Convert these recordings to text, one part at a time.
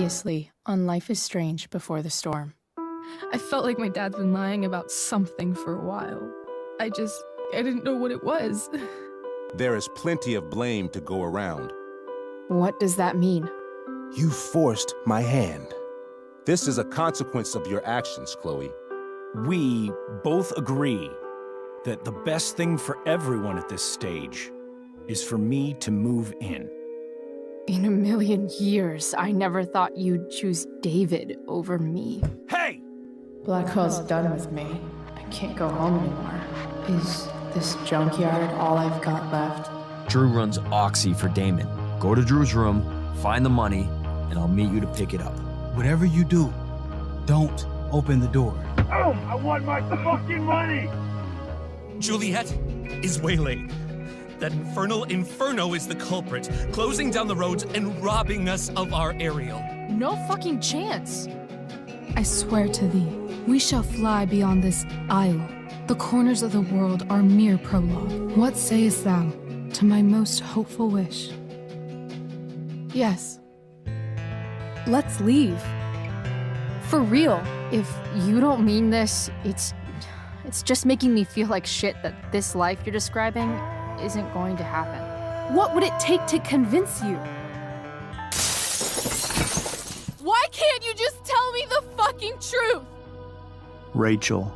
Previously on Life is Strange Before the Storm. I felt like my dad's been lying about something for a while. I didn't know what it was. There is plenty of blame to go around. What does that mean? You forced my hand. This is a consequence of your actions, Chloe. We both agree that the best thing for everyone at this stage is for me to move in. In a million years, I never thought you'd choose David over me. Hey! Blackwell's done with me. I can't go home anymore. Is this junkyard all I've got left? Drew runs Oxy for Damon. Go to Drew's room, find the money, and I'll meet you to pick it up. Whatever you do, don't open the door. Oh, I want my fucking money! Juliet is waylaid. That infernal Inferno is the culprit, closing down the roads and robbing us of our aerial. No fucking chance. I swear to thee, we shall fly beyond this isle. The corners of the world are mere prologue. What sayest thou to my most hopeful wish? Yes. Let's leave. For real. If you don't mean this, it's just making me feel like shit that this life you're describing isn't going to happen. What would it take to convince you? Why can't you just tell me the fucking truth? Rachel,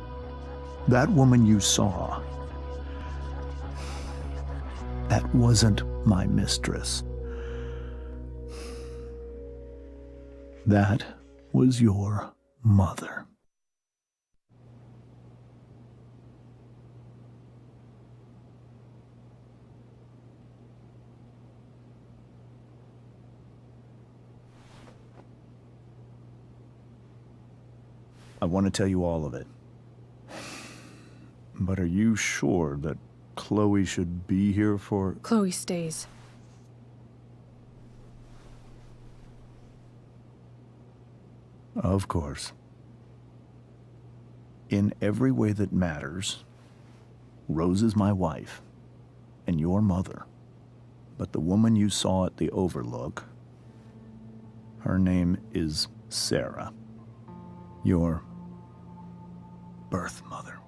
that woman you saw, that wasn't my mistress. That was your mother. I want to tell you all of it. But are you sure that Chloe should be here for... Chloe stays. Of course. In every way that matters, Rose is my wife and your mother. But the woman you saw at the Overlook, her name is Sarah, your birth mother.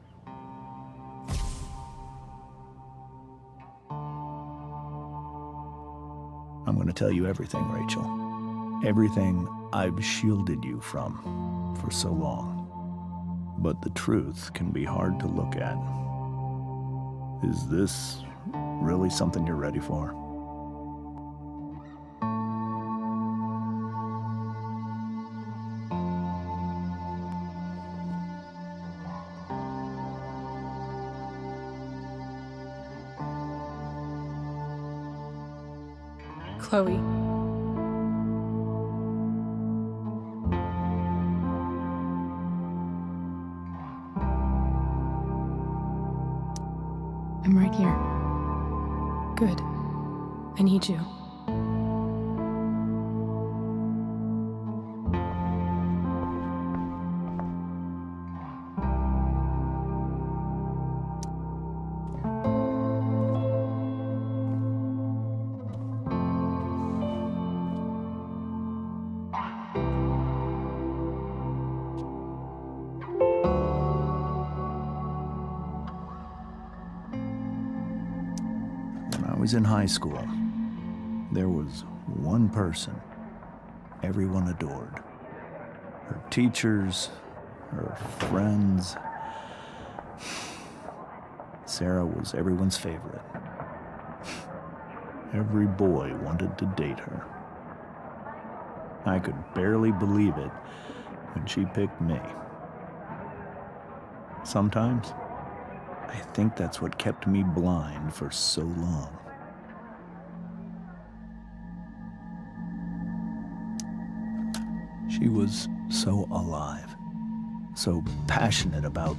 I'm going to tell you everything, Rachel. Everything I've shielded you from for so long. But the truth can be hard to look at. Is this really something you're ready for? Chloe. I'm right here. Good. I need you. I was in high school. There was one person everyone adored. Her teachers, her friends. Sarah was everyone's favorite. Every boy wanted to date her. I could barely believe it when she picked me. Sometimes, I think that's what kept me blind for so long. She was so alive, so passionate about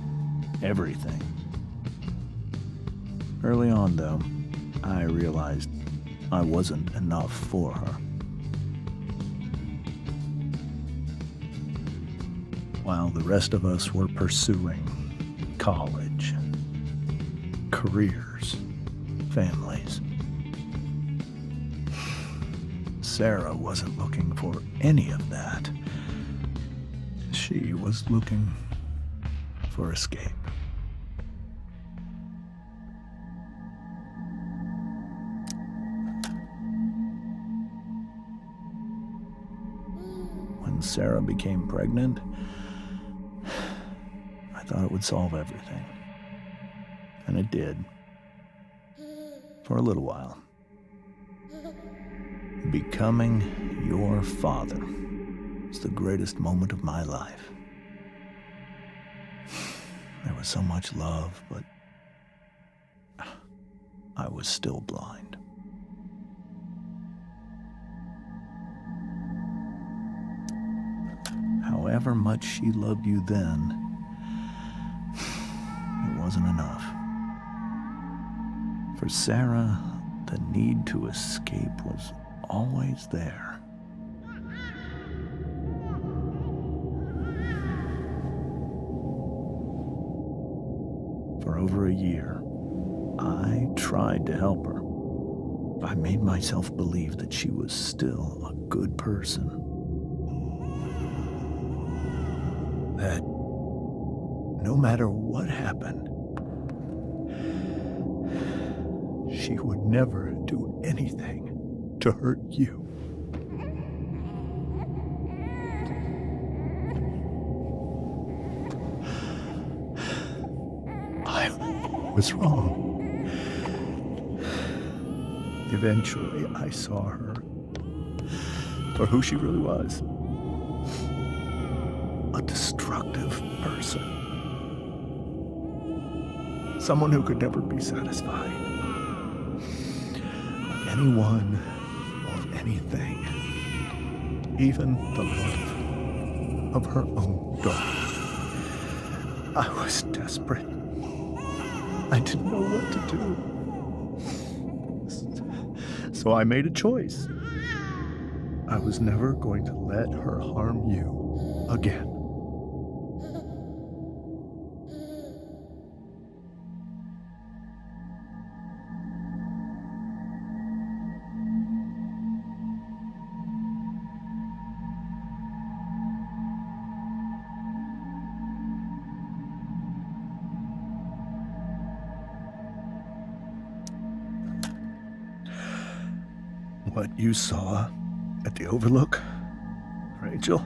everything. Early on, though, I realized I wasn't enough for her. While the rest of us were pursuing college, careers, families, Sarah wasn't looking for any of that. She was looking for escape. When Sarah became pregnant, I thought it would solve everything. And it did. For a little while. Becoming your father was the greatest moment of my life. There was so much love, but I was still blind. However much she loved you then, it wasn't enough. For Sarah, the need to escape was always there. For over a year, I tried to help her. I made myself believe that she was still a good person. That no matter what happened, she would never do anything to hurt you. I was wrong. Eventually, I saw her for who she really was. A destructive person. Someone who could never be satisfied. With anyone or anything. Even the love of her own daughter. I was desperate. I didn't know what to do. So I made a choice. I was never going to let her harm you again. What you saw at the Overlook, Rachel,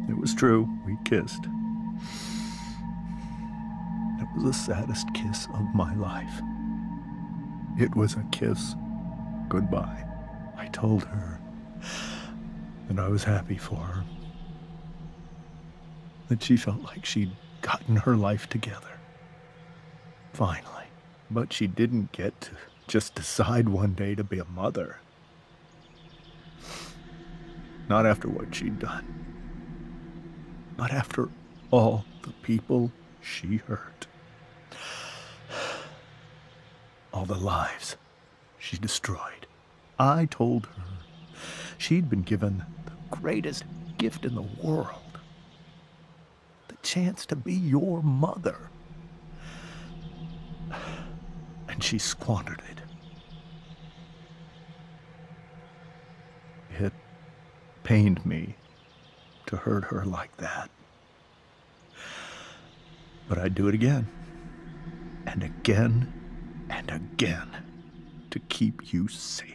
it was true. We kissed. It was the saddest kiss of my life. It was a kiss goodbye. I told her that I was happy for her. That she felt like she'd gotten her life together. Finally. But she didn't get to just decide one day to be a mother. Not after what she'd done. But after all the people she hurt. All the lives she destroyed. I told her she'd been given the greatest gift in the world. The chance to be your mother. And she squandered it. It pained me to hurt her like that. But I'd do it again, and again, and again, to keep you safe.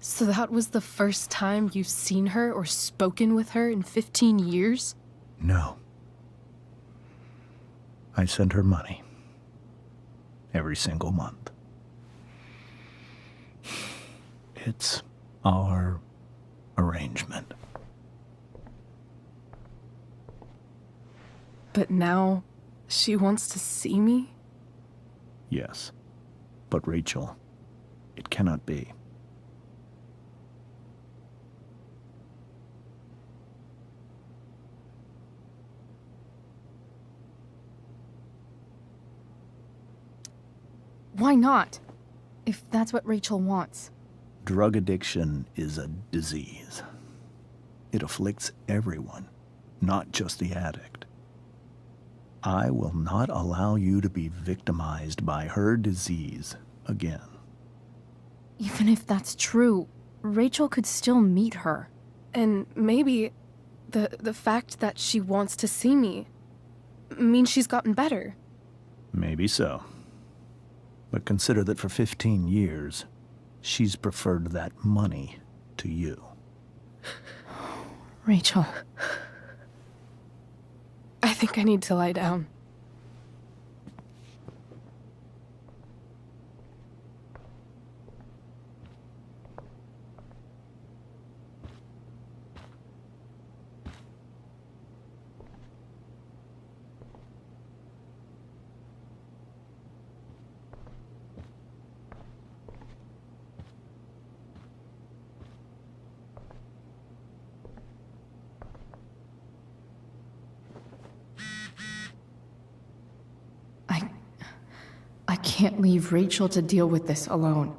So that was the first time you've seen her or spoken with her in 15 years? No. I sent her money. Every single month. It's our arrangement. But now, she wants to see me? Yes. But Rachel, it cannot be. Why not? If that's what Rachel wants. Drug addiction is a disease. It afflicts everyone, not just the addict. I will not allow you to be victimized by her disease again. Even if that's true, Rachel could still meet her. And maybe the fact that she wants to see me means she's gotten better. Maybe so. But consider that for 15 years, she's preferred that money to you. Rachel. I think I need to lie down. I can't leave Rachel to deal with this alone.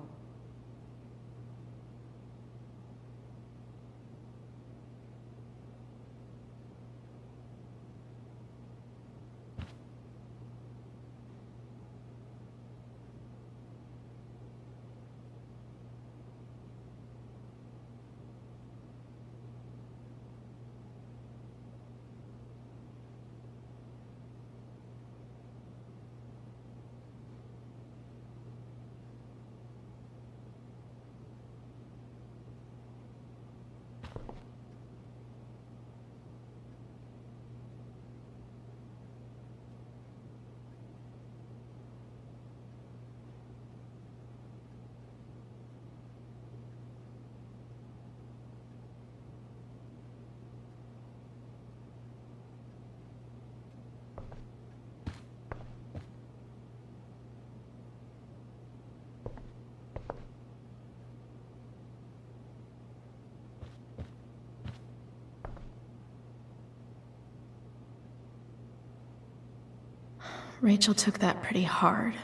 Rachel took that pretty hard.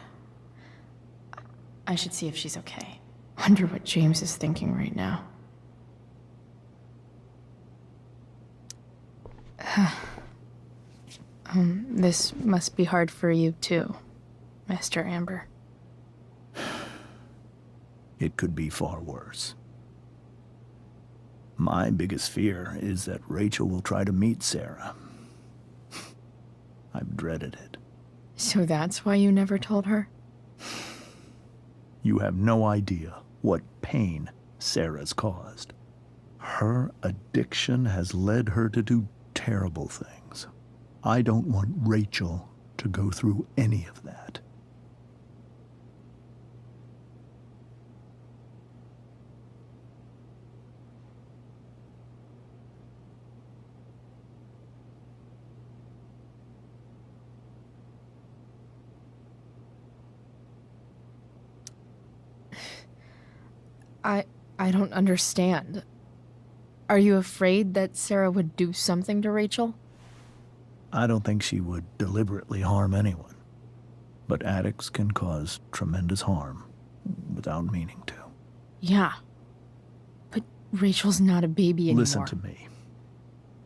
I should see if she's okay. Wonder what James is thinking right now. This must be hard for you too, Master Amber. It could be far worse. My biggest fear is that Rachel will try to meet Sarah. I've dreaded it. So that's why you never told her? You have no idea what pain Sarah's caused. Her addiction has led her to do terrible things. I don't want Rachel to go through any of that. I don't understand. Are you afraid that Sarah would do something to Rachel? I don't think she would deliberately harm anyone. But addicts can cause tremendous harm without meaning to. Yeah. But Rachel's not a baby anymore. Listen to me.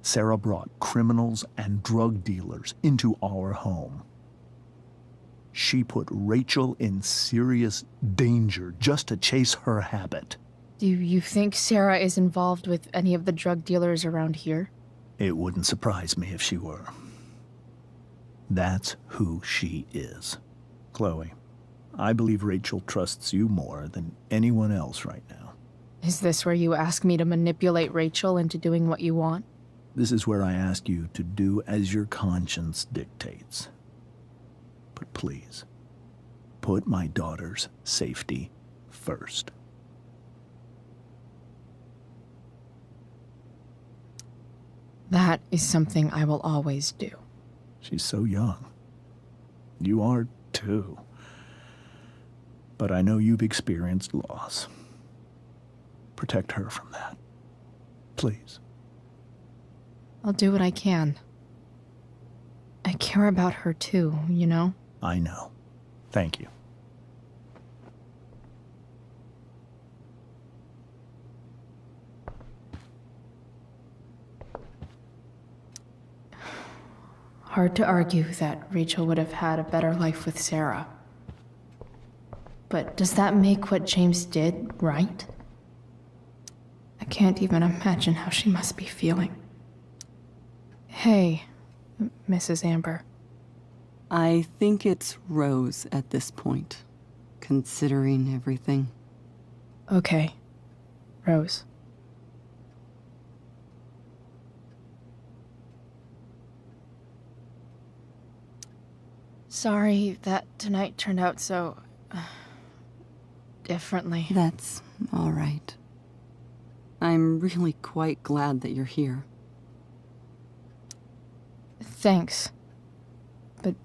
Sarah brought criminals and drug dealers into our home. She put Rachel in serious danger just to chase her habit. Do you think Sarah is involved with any of the drug dealers around here? It wouldn't surprise me if she were. That's who she is. Chloe, I believe Rachel trusts you more than anyone else right now. Is this where you ask me to manipulate Rachel into doing what you want? This is where I ask you to do as your conscience dictates. But please, put my daughter's safety first. That is something I will always do. She's so young. You are too. But I know you've experienced loss. Protect her from that. Please. I'll do what I can. I care about her too, you know? I know. Thank you. Hard to argue that Rachel would have had a better life with Sarah. But does that make what James did right? I can't even imagine how she must be feeling. Hey, Mrs. Amber. I think it's Rose at this point, considering everything. Okay, Rose. Sorry that tonight turned out so... differently. That's all right. I'm really quite glad that you're here. Thanks. But...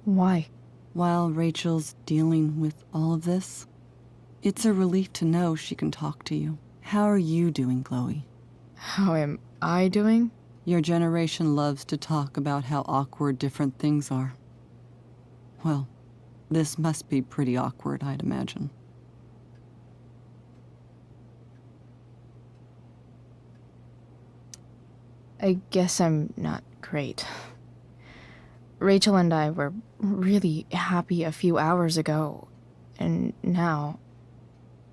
why? While Rachel's dealing with all of this, it's a relief to know she can talk to you. How are you doing, Chloe? How am I doing? Your generation loves to talk about how awkward different things are. Well, this must be pretty awkward, I'd imagine. I guess I'm not great. Rachel and I were really happy a few hours ago, and now...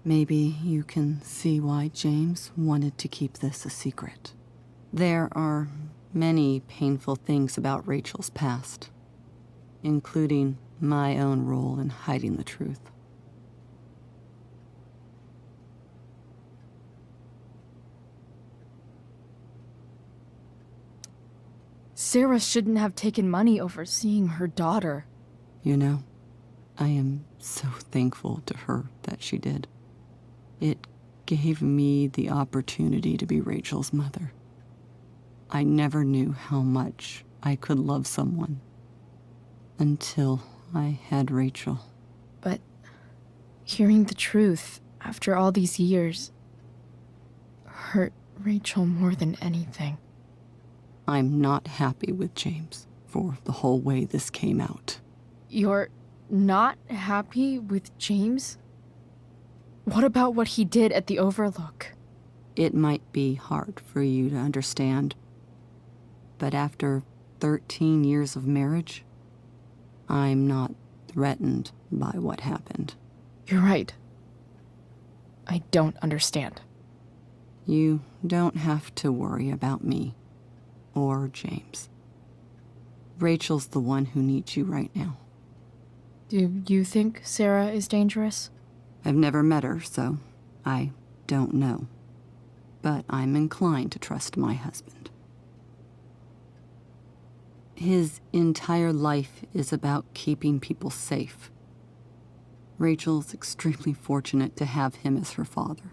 Maybe you can see why James wanted to keep this a secret. There are many painful things about Rachel's past, including my own role in hiding the truth. Sarah shouldn't have taken money over seeing her daughter. You know, I am so thankful to her that she did. It gave me the opportunity to be Rachel's mother. I never knew how much I could love someone until I had Rachel. But hearing the truth after all these years hurt Rachel more than anything. I'm not happy with James for the whole way this came out. You're not happy with James? What about what he did at the Overlook? It might be hard for you to understand, but after 13 years of marriage, I'm not threatened by what happened. You're right. I don't understand. You don't have to worry about me or James. Rachel's the one who needs you right now. Do you think Sarah is dangerous? I've never met her, so I don't know. But I'm inclined to trust my husband. His entire life is about keeping people safe. Rachel's extremely fortunate to have him as her father.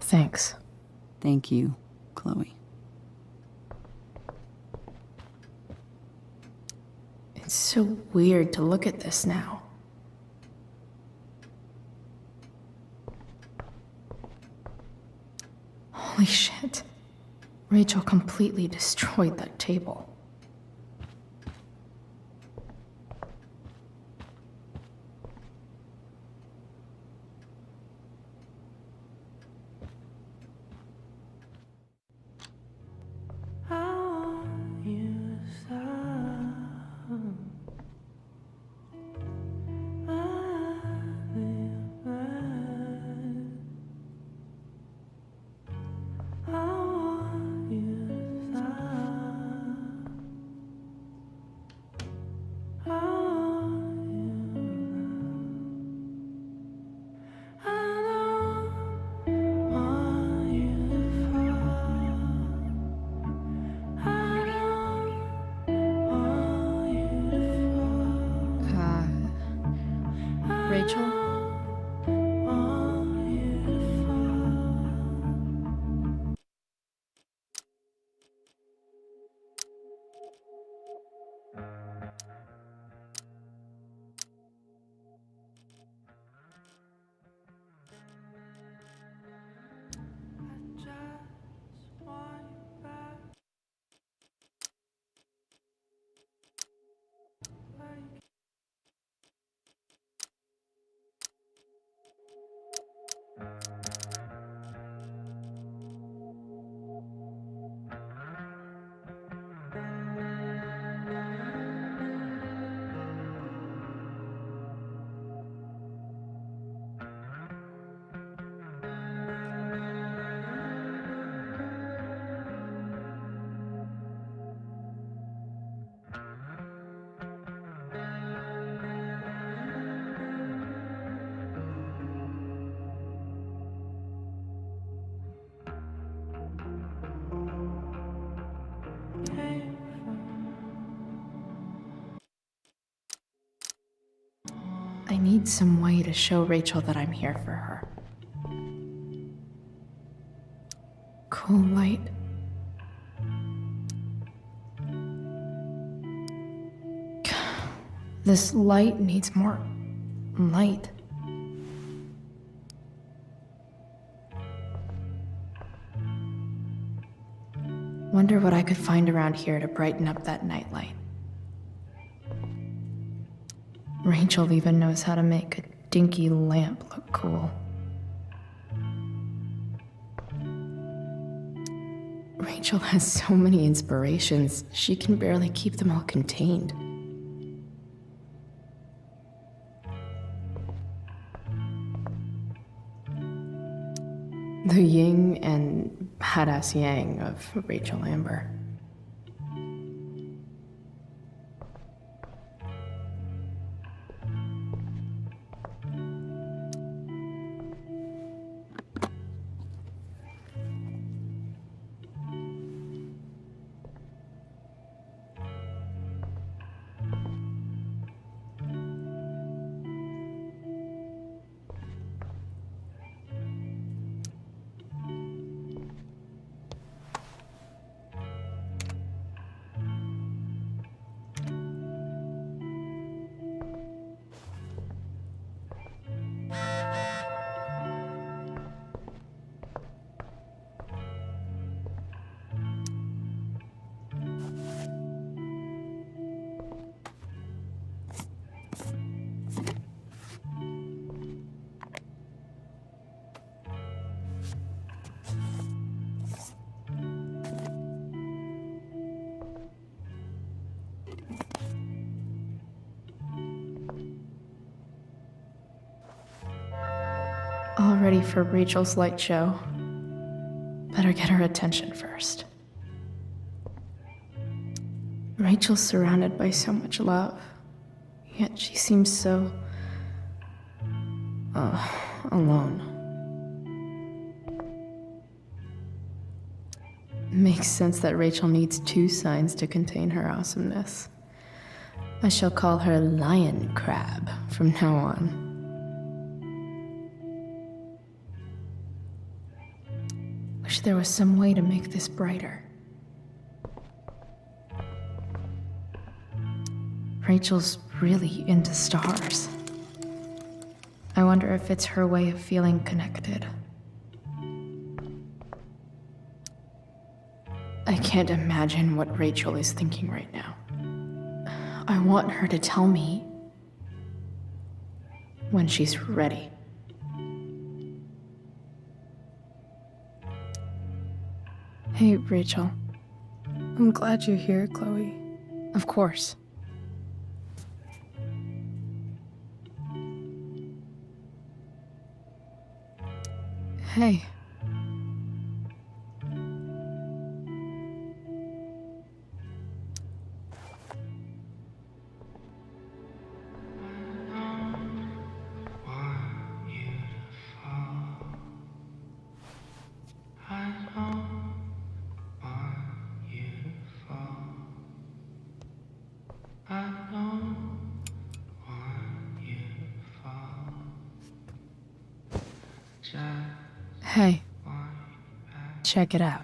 Thanks. Thank you, Chloe. It's so weird to look at this now. Holy shit. Rachel completely destroyed that table. Rachel? need some way to show Rachel that I'm here for her. Cool light. This light needs more light. Wonder what I could find around here to brighten up that nightlight. Rachel even knows how to make a dinky lamp look cool. Rachel has so many inspirations, she can barely keep them all contained. The yin and badass yang of Rachel Amber. All ready for Rachel's light show. Better get her attention first. Rachel's surrounded by so much love, yet she seems so... alone. Makes sense that Rachel needs two signs to contain her awesomeness. I shall call her Lion Crab from now on. Wish there was some way to make this brighter. Rachel's really into stars. I wonder if it's her way of feeling connected. I can't imagine what Rachel is thinking right now. I want her to tell me when she's ready. Hey, Rachel. I'm glad you're here, Chloe. Of course. Hey. Hey. Check it out.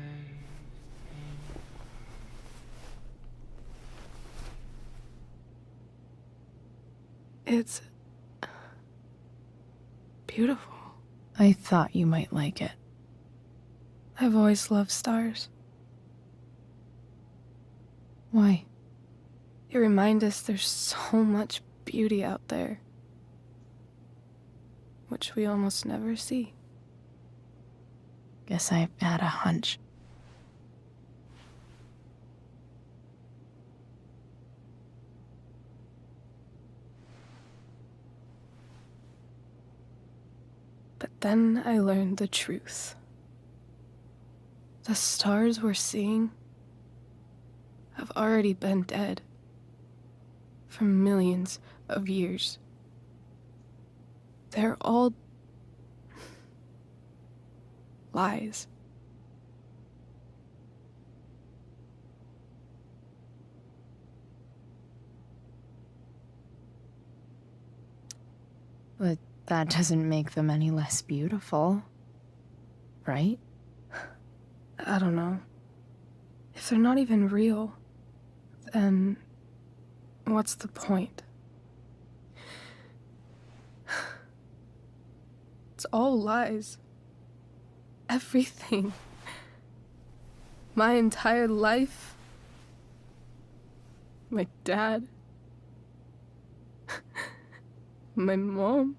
It's beautiful. I thought you might like it. I've always loved stars. Why? You remind us there's so much beauty out there, which we almost never see. Guess I had a hunch. But then I learned the truth. The stars we're seeing have already been dead for millions of years. They're all lies. But that doesn't make them any less beautiful, right? I don't know. If they're not even real, then what's the point? It's all lies. Everything. My entire life. My dad. My mom.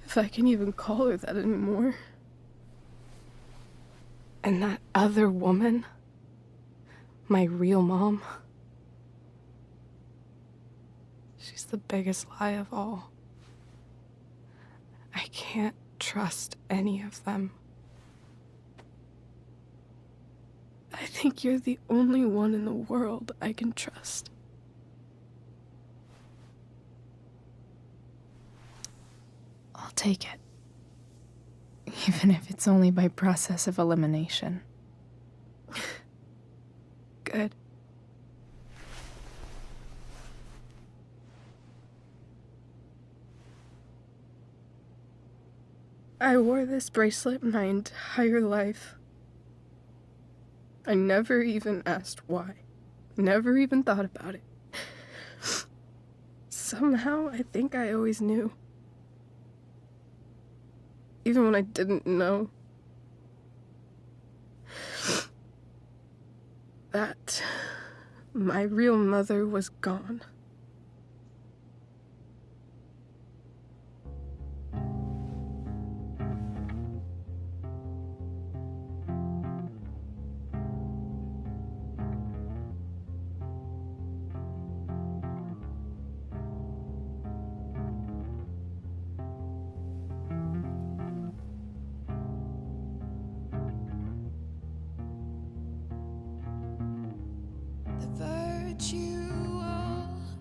If I can even call her that anymore. And that other woman. My real mom. She's the biggest lie of all. I can't trust any of them. I think you're the only one in the world I can trust. I'll take it. Even if it's only by process of elimination. Good. I wore this bracelet my entire life. I never even asked why. Never even thought about it. Somehow, I think I always knew. Even when I didn't know. That my real mother was gone.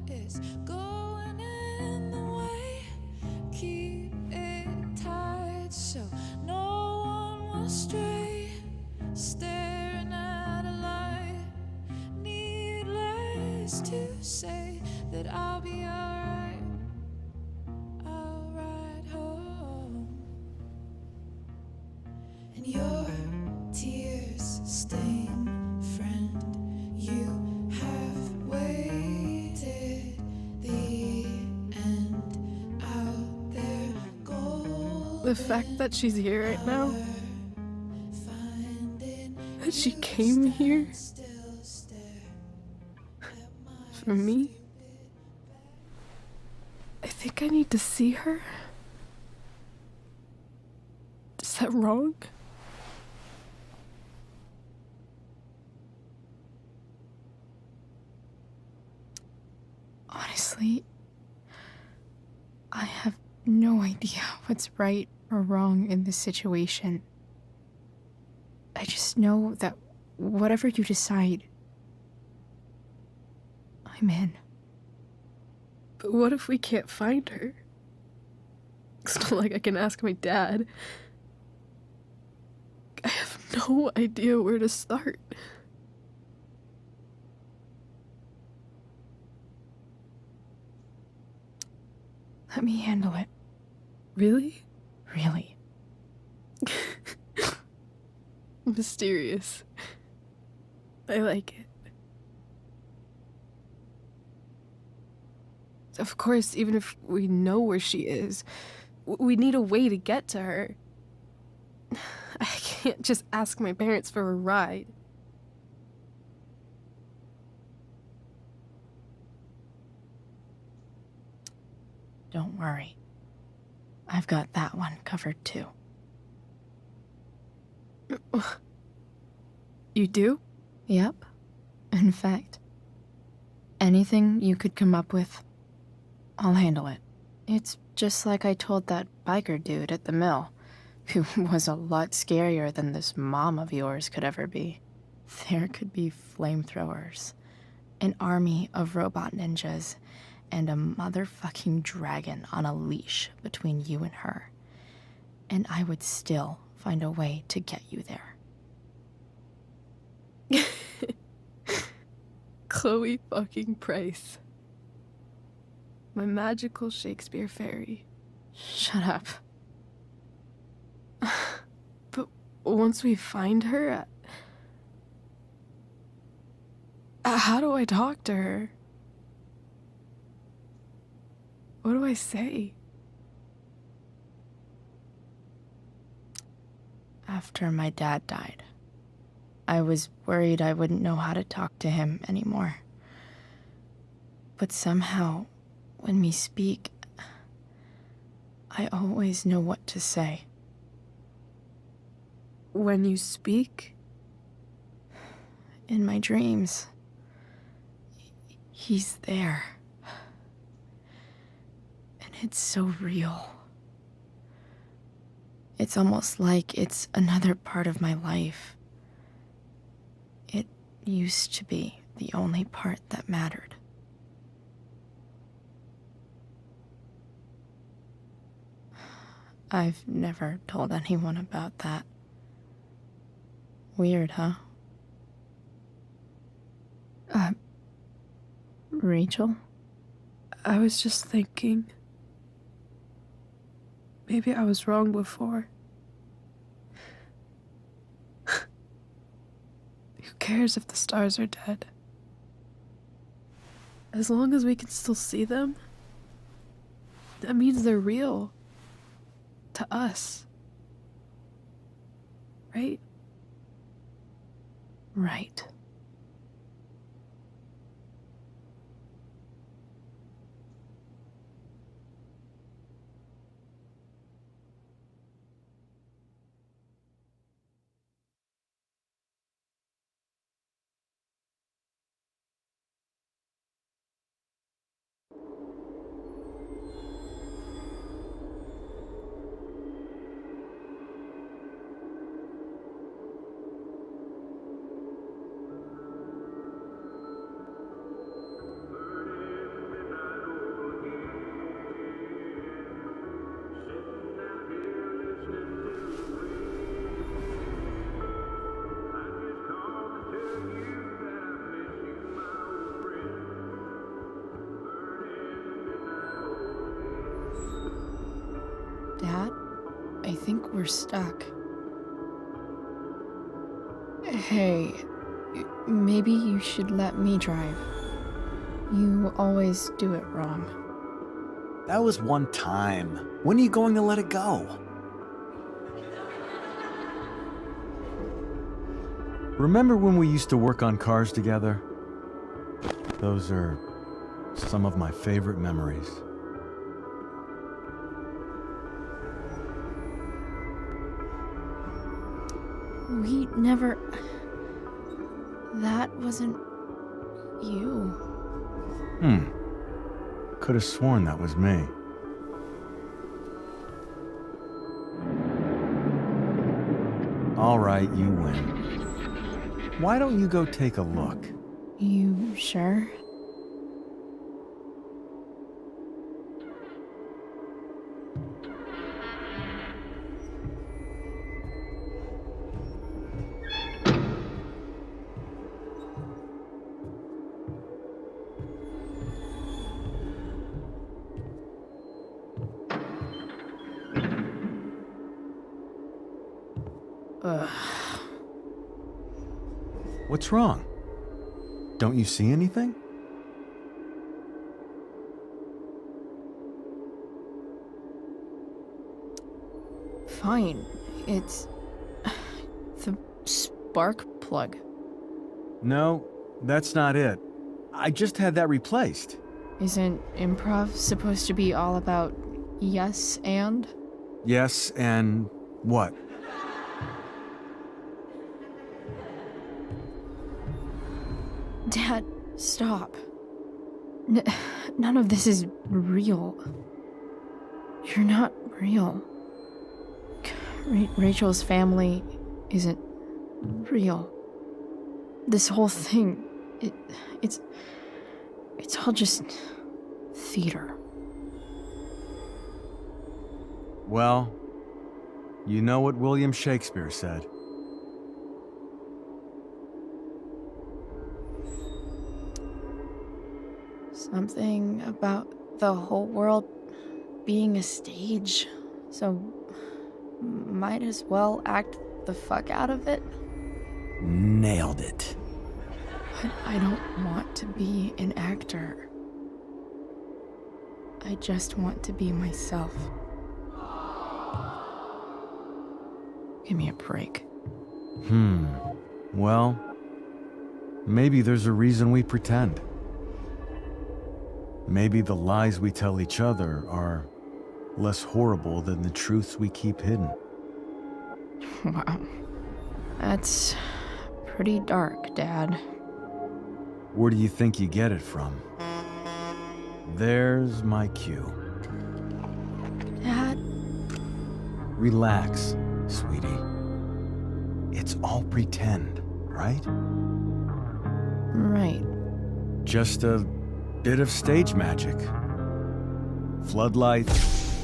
Is going in the way. Keep it tight so no one will stray. Staring at a light. Needless to say that I'll be alright. I'll ride home. And your tears stain, friend. You have waited the end out there. The fact that she's here right now, that she came here for me, I think I need to see her. Is that wrong? Honestly, I have no idea what's right or wrong in this situation. I just know that whatever you decide, I'm in. But what if we can't find her? It's not like I can ask my dad. I have no idea where to start. Let me handle it. Really? Really. Mysterious. I like it. Of course, even if we know where she is, we need a way to get to her. I can't just ask my parents for a ride. Don't worry. I've got that one covered too. You do? Yep. In fact, anything you could come up with, I'll handle it. It's just like I told that biker dude at the mill, who was a lot scarier than this mom of yours could ever be. There could be flamethrowers, an army of robot ninjas, and a motherfucking dragon on a leash between you and her. And I would still find a way to get you there. Chloe fucking Price. My magical Shakespeare fairy. Shut up. But once we find her, how do I talk to her? What do I say? After my dad died, I was worried I wouldn't know how to talk to him anymore. But somehow, when we speak, I always know what to say. When you speak? In my dreams, he's there. And it's so real. It's almost like it's another part of my life. It used to be the only part that mattered. I've never told anyone about that. Weird, huh? Rachel? I was just thinking. Maybe I was wrong before. Who cares if the stars are dead? As long as we can still see them, that means they're real. To us. Right? Right. Dad, I think we're stuck. Hey, maybe you should let me drive. You always do it wrong. That was one time. When are you going to let it go? Remember when we used to work on cars together? Those are some of my favorite memories. We never... That wasn't... you. Could have sworn that was me. All right, you win. Why don't you go take a look? You sure? Ugh. What's wrong? Don't you see anything? Fine. It's... the spark plug. No, that's not it. I just had that replaced. Isn't improv supposed to be all about yes and? Yes, and what? Dad, stop. None of this is real. You're not real. Rachel's family isn't real. This whole thing, it's all just theater. Well, you know what William Shakespeare said. Something about the whole world being a stage, so might as well act the fuck out of it. Nailed it. But I don't want to be an actor. I just want to be myself. Give me a break. Well, maybe there's a reason we pretend. Maybe the lies we tell each other are less horrible than the truths we keep hidden. Wow. That's pretty dark, Dad. Where do you think you get it from? There's my cue. Dad? Relax, sweetie. It's all pretend, right? Right. Just a bit of stage magic. Floodlights,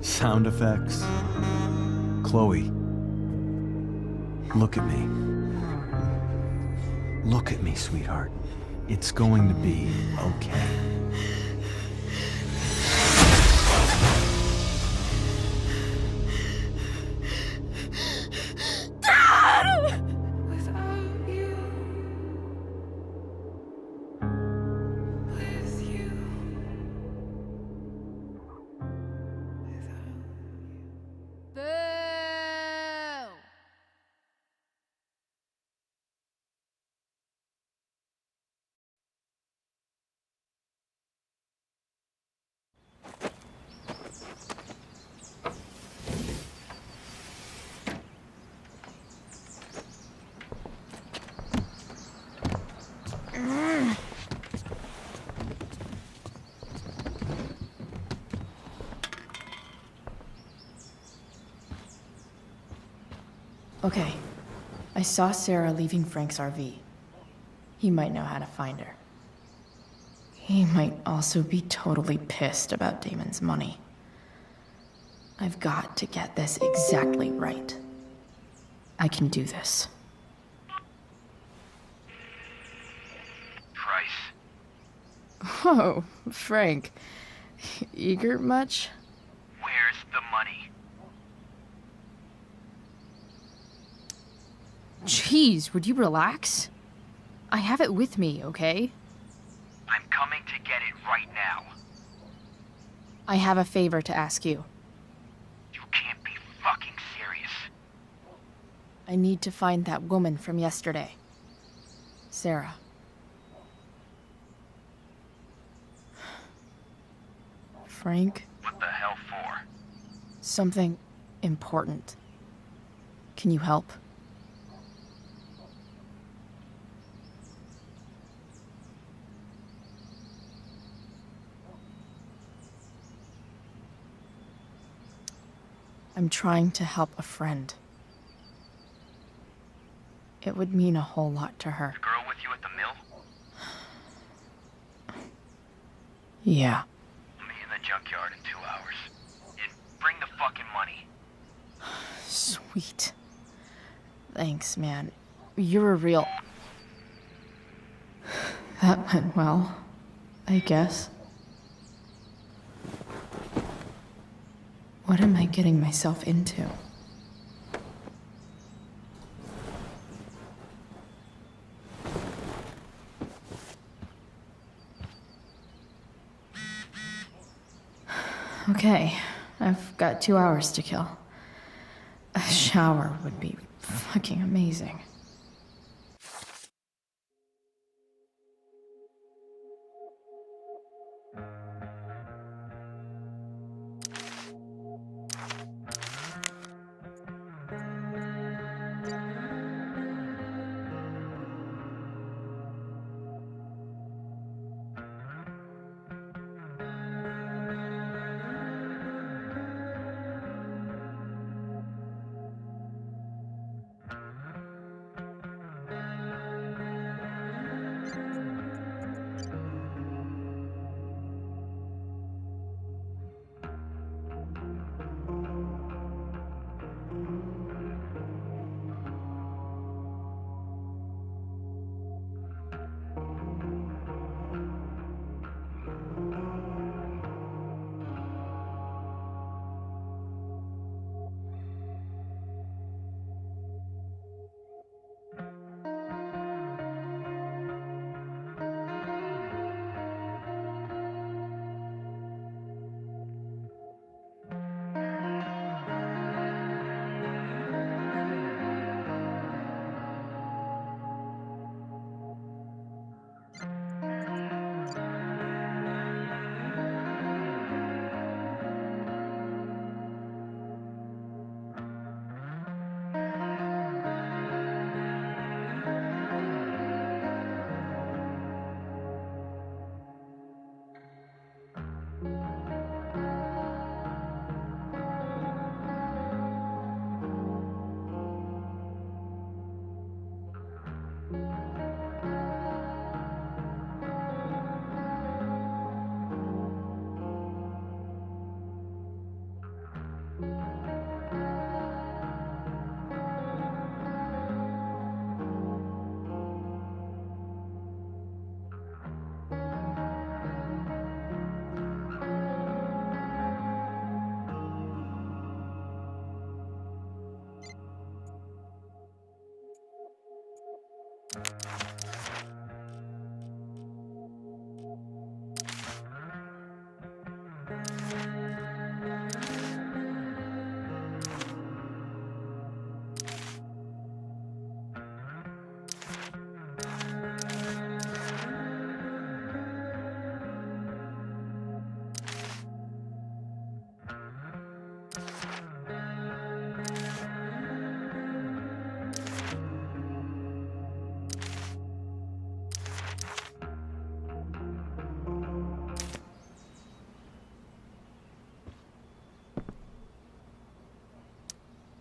sound effects. Chloe, look at me. Look at me, sweetheart. It's going to be okay. Without you, with you, Boo! Okay. I saw Sarah leaving Frank's RV. He might know how to find her. He might also be totally pissed about Damon's money. I've got to get this exactly right. I can do this. Price. Whoa, Frank. Eager much? Where's the money? Jeez, would you relax? I have it with me, okay? I'm coming to get it right now. I have a favor to ask you. You can't be fucking serious. I need to find that woman from yesterday. Sarah. Frank? What the hell for? Something important. Can you help? I'm trying to help a friend. It would mean a whole lot to her. The girl with you at the mill? Yeah. Meet in the junkyard in 2 hours. And bring the fucking money. Sweet. Thanks, man. You're a real... That went well, I guess. What am I getting myself into? Okay, I've got 2 hours to kill. A shower would be fucking amazing.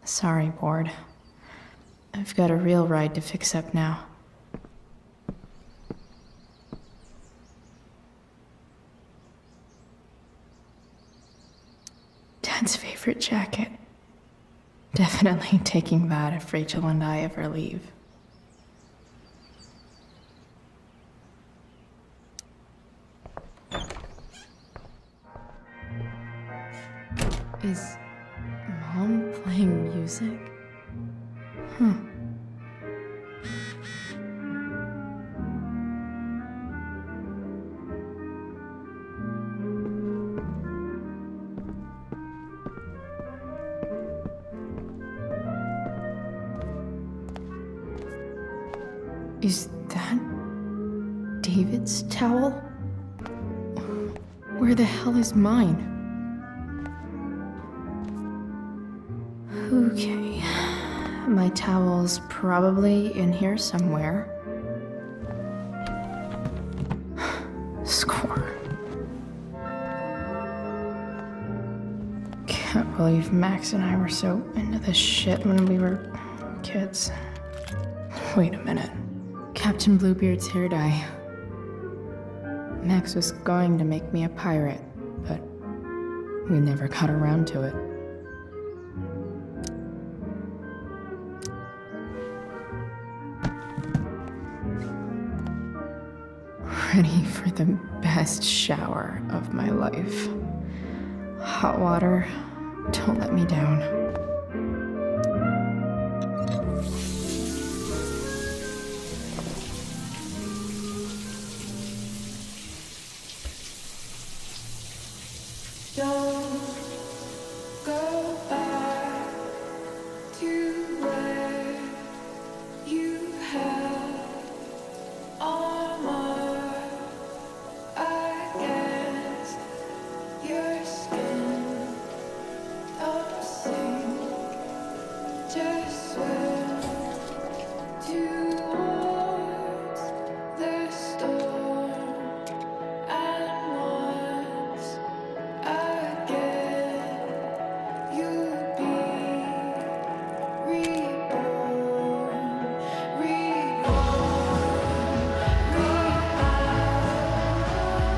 Sorry, Ward. I've got a real ride to fix up now. Dad's favorite jacket. Definitely taking that if Rachel and I ever leave. Is Mom playing music? Huh. Is that David's towel? Where the hell is mine? Okay. My towel's probably in here somewhere. Score. Can't believe Max and I were so into this shit when we were kids. Wait a minute. Captain Bluebeard's hair dye. Max was going to make me a pirate, but we never got around to it. Ready for the best shower of my life. Hot water, don't let me down. Don't go back to where you had armor against your skin. Don't sink, just swim towards the storm. And once again, you'll be reborn,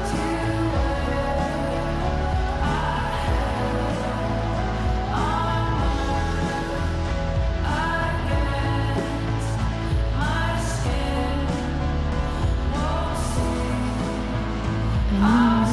to against my skin. Won't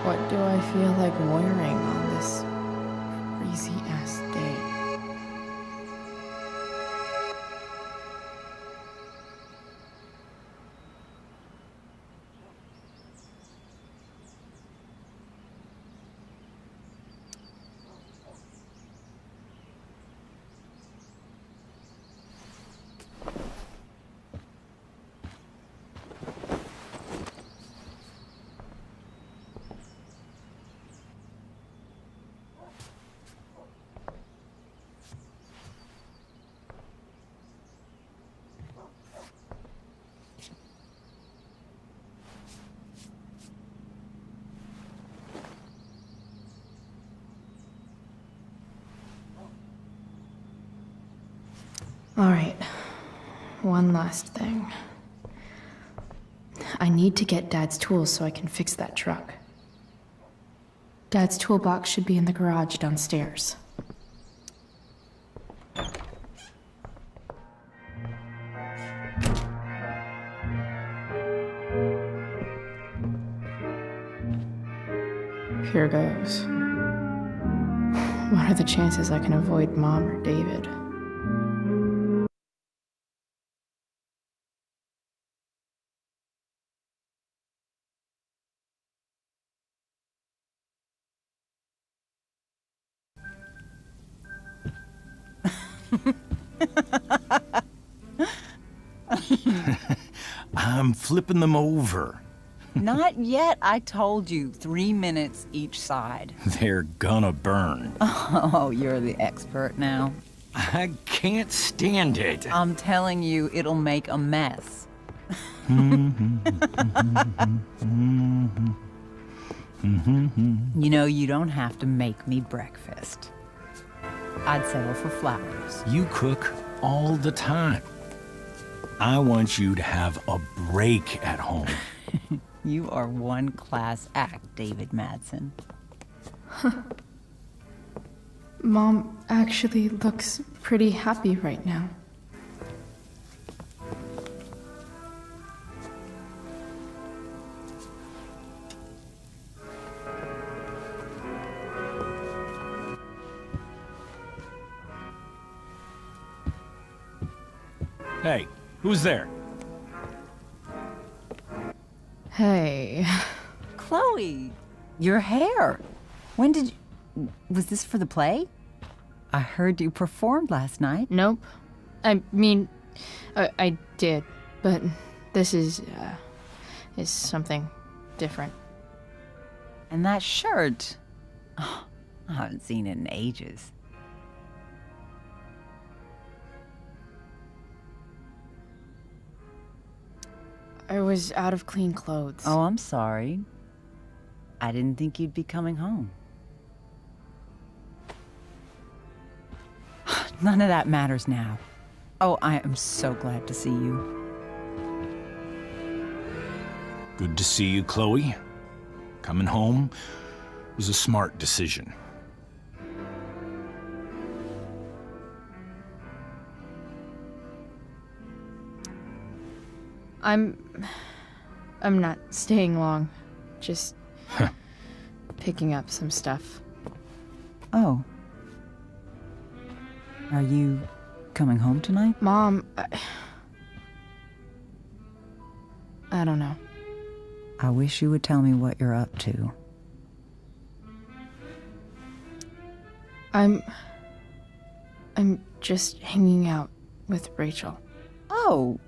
What do I feel like wearing on this crazy ass day? All right, one last thing. I need to get Dad's tools so I can fix that truck. Dad's toolbox should be in the garage downstairs. Here goes. What are the chances I can avoid Mom or David? I'm flipping them over. Not yet. I told you, 3 minutes each side. They're gonna burn. Oh, you're the expert now. I can't stand it. I'm telling you, it'll make a mess. You know, you don't have to make me breakfast. I'd settle for flowers. You cook all the time. I want you to have a break at home. You are one class act, David Madsen. Mom actually looks pretty happy right now. Hey, who's there? Hey. Chloe, your hair. When did you... Was this for the play? I heard you performed last night. Nope. I mean, I did, but this is something different. And that shirt. Oh, I haven't seen it in ages. I was out of clean clothes. Oh, I'm sorry. I didn't think you'd be coming home. None of that matters now. Oh, I am so glad to see you. Good to see you, Chloe. Coming home was a smart decision. I'm not staying long. Just picking up some stuff. Oh. Are you coming home tonight? Mom, I don't know. I wish you would tell me what you're up to. I'm just hanging out with Rachel. Oh,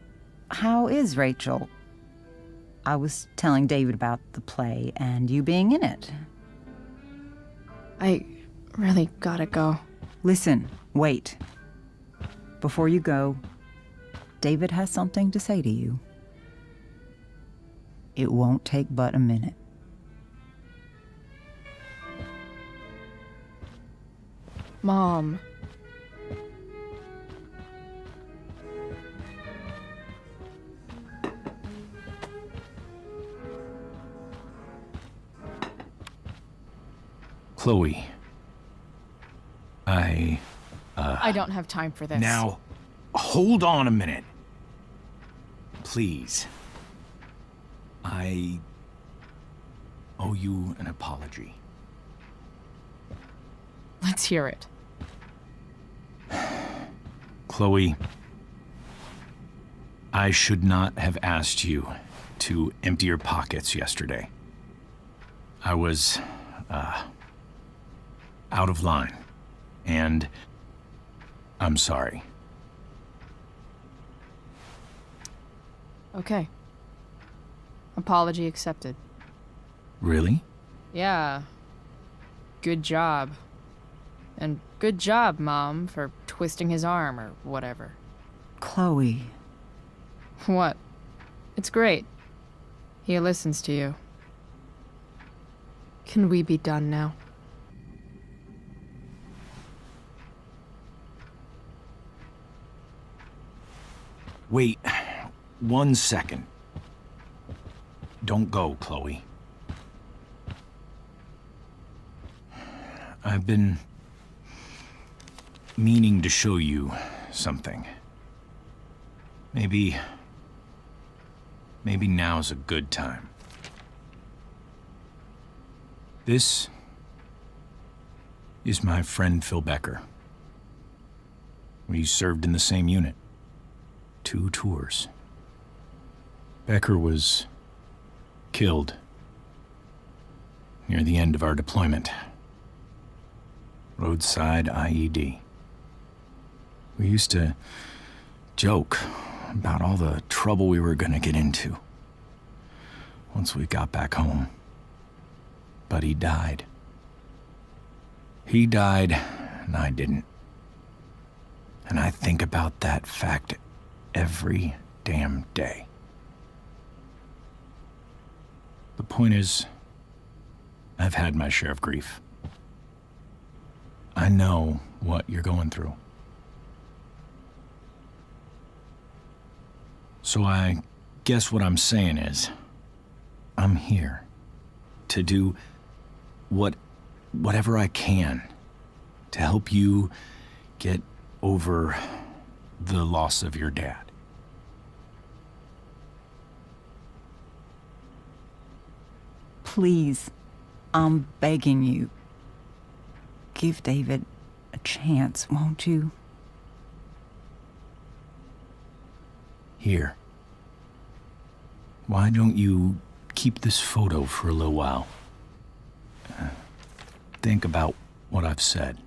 how is Rachel? I was telling David about the play and you being in it. I really gotta go. Listen, wait. Before you go, David has something to say to you. It won't take but a minute. Mom. Chloe. I don't have time for this. Now, hold on a minute. Please. I owe you an apology. Let's hear it. Chloe, I should not have asked you to empty your pockets yesterday. I was, out of line, and I'm sorry. Okay. Apology accepted. Really? Yeah. Good job. And good job, Mom, for twisting his arm or whatever. Chloe. What? It's great. He listens to you. Can we be done now? Wait 1 second. Don't go, Chloe. I've been meaning to show you something. Maybe now's a good time. This is my friend Phil Becker. We served in the same unit. 2 tours. Becker was killed near the end of our deployment. Roadside IED. We used to joke about all the trouble we were gonna get into once we got back home. But he died. He died, and I didn't. And I think about that fact every damn day. The point is, I've had my share of grief. I know what you're going through. So I guess what I'm saying is, I'm here to do whatever I can to help you get over the loss of your dad. Please, I'm begging you. Give David a chance, won't you? Here. Why don't you keep this photo for a little while? Think about what I've said.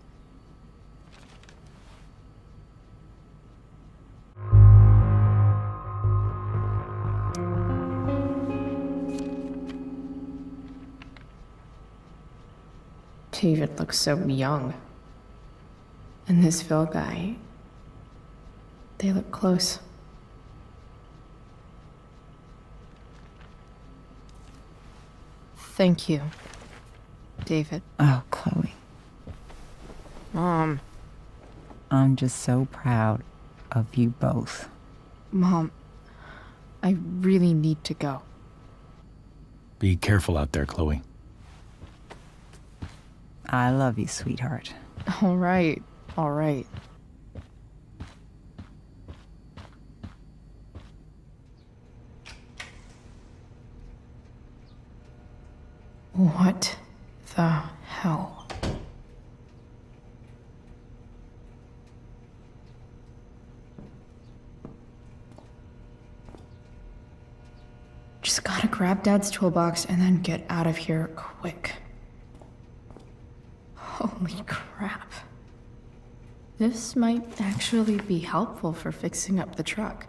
David looks so young. And this Phil guy, they look close. Thank you, David. Oh, Chloe. Mom. I'm just so proud of you both. Mom, I really need to go. Be careful out there, Chloe. I love you, sweetheart. All right, all right. What the hell? Just gotta grab Dad's toolbox and then get out of here quick. Holy crap. This might actually be helpful for fixing up the truck.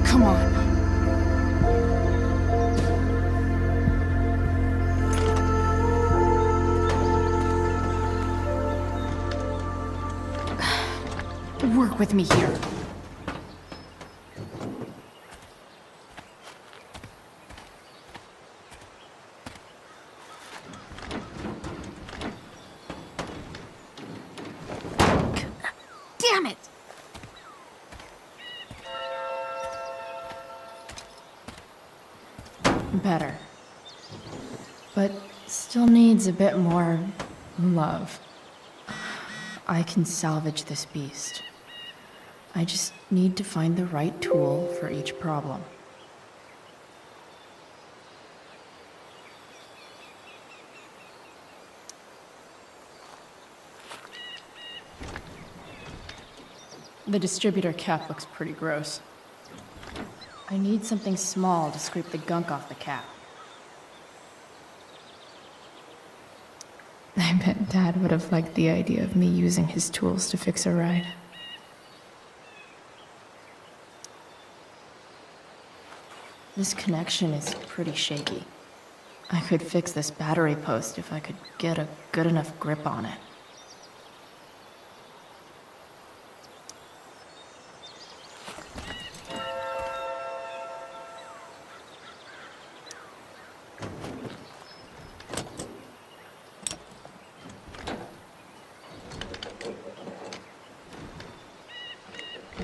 Come on. Work with me here. Damn it! Better. But still needs a bit more love. I can salvage this beast. I just need to find the right tool for each problem. The distributor cap looks pretty gross. I need something small to scrape the gunk off the cap. I bet Dad would have liked the idea of me using his tools to fix a ride. This connection is pretty shaky. I could fix this battery post if I could get a good enough grip on it.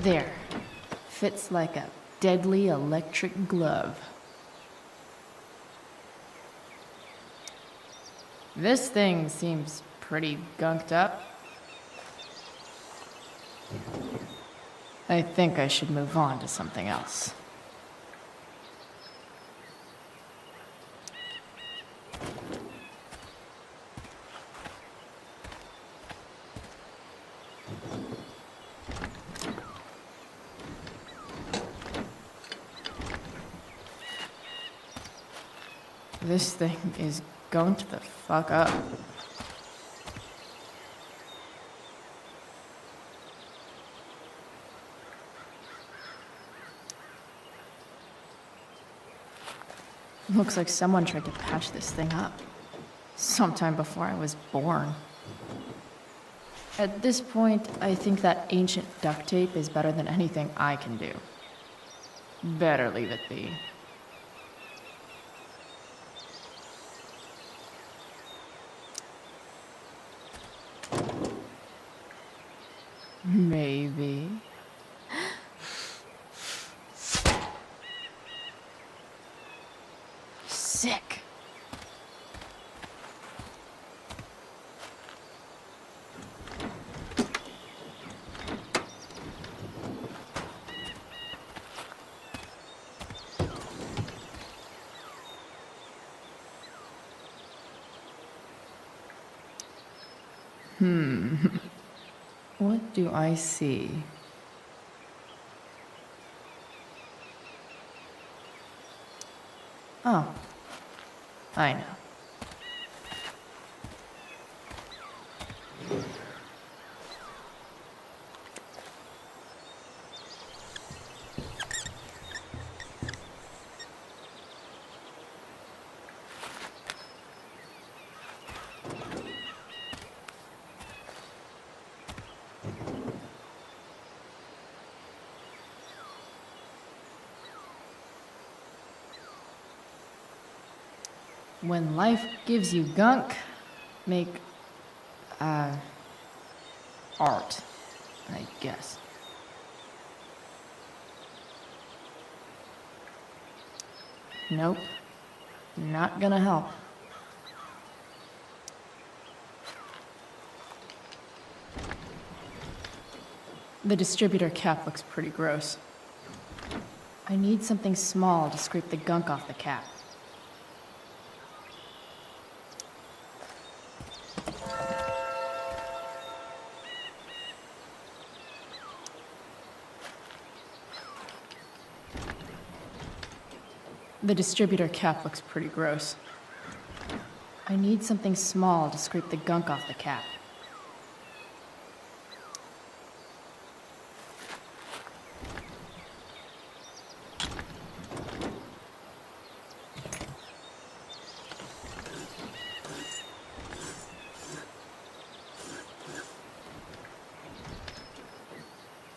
There. Fits like a deadly electric glove. This thing seems pretty gunked up. I think I should move on to something else. This thing is going to the fuck up. Looks like someone tried to patch this thing up. Sometime before I was born. At this point, I think that ancient duct tape is better than anything I can do. Better leave it be. Maybe. Sick. What do I see? Oh, I know. When life gives you gunk, make, art, I guess. Nope, not gonna help. The distributor cap looks pretty gross. I need something small to scrape the gunk off the cap. The distributor cap looks pretty gross. I need something small to scrape the gunk off the cap.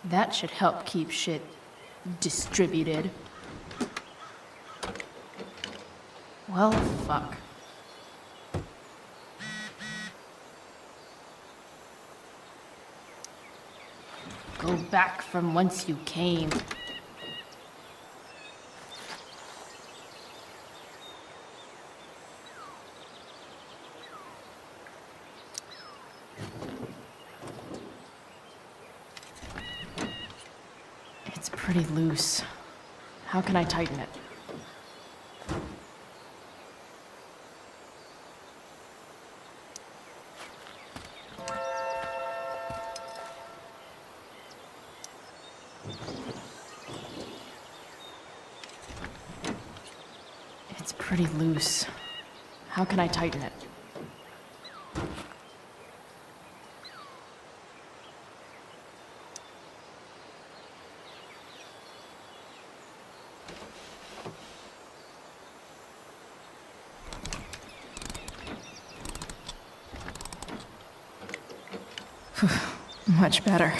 That should help keep shit distributed. Well, fuck. Go back from whence you came. It's pretty loose. How can I tighten it? It's pretty loose. How can I tighten it? Much better.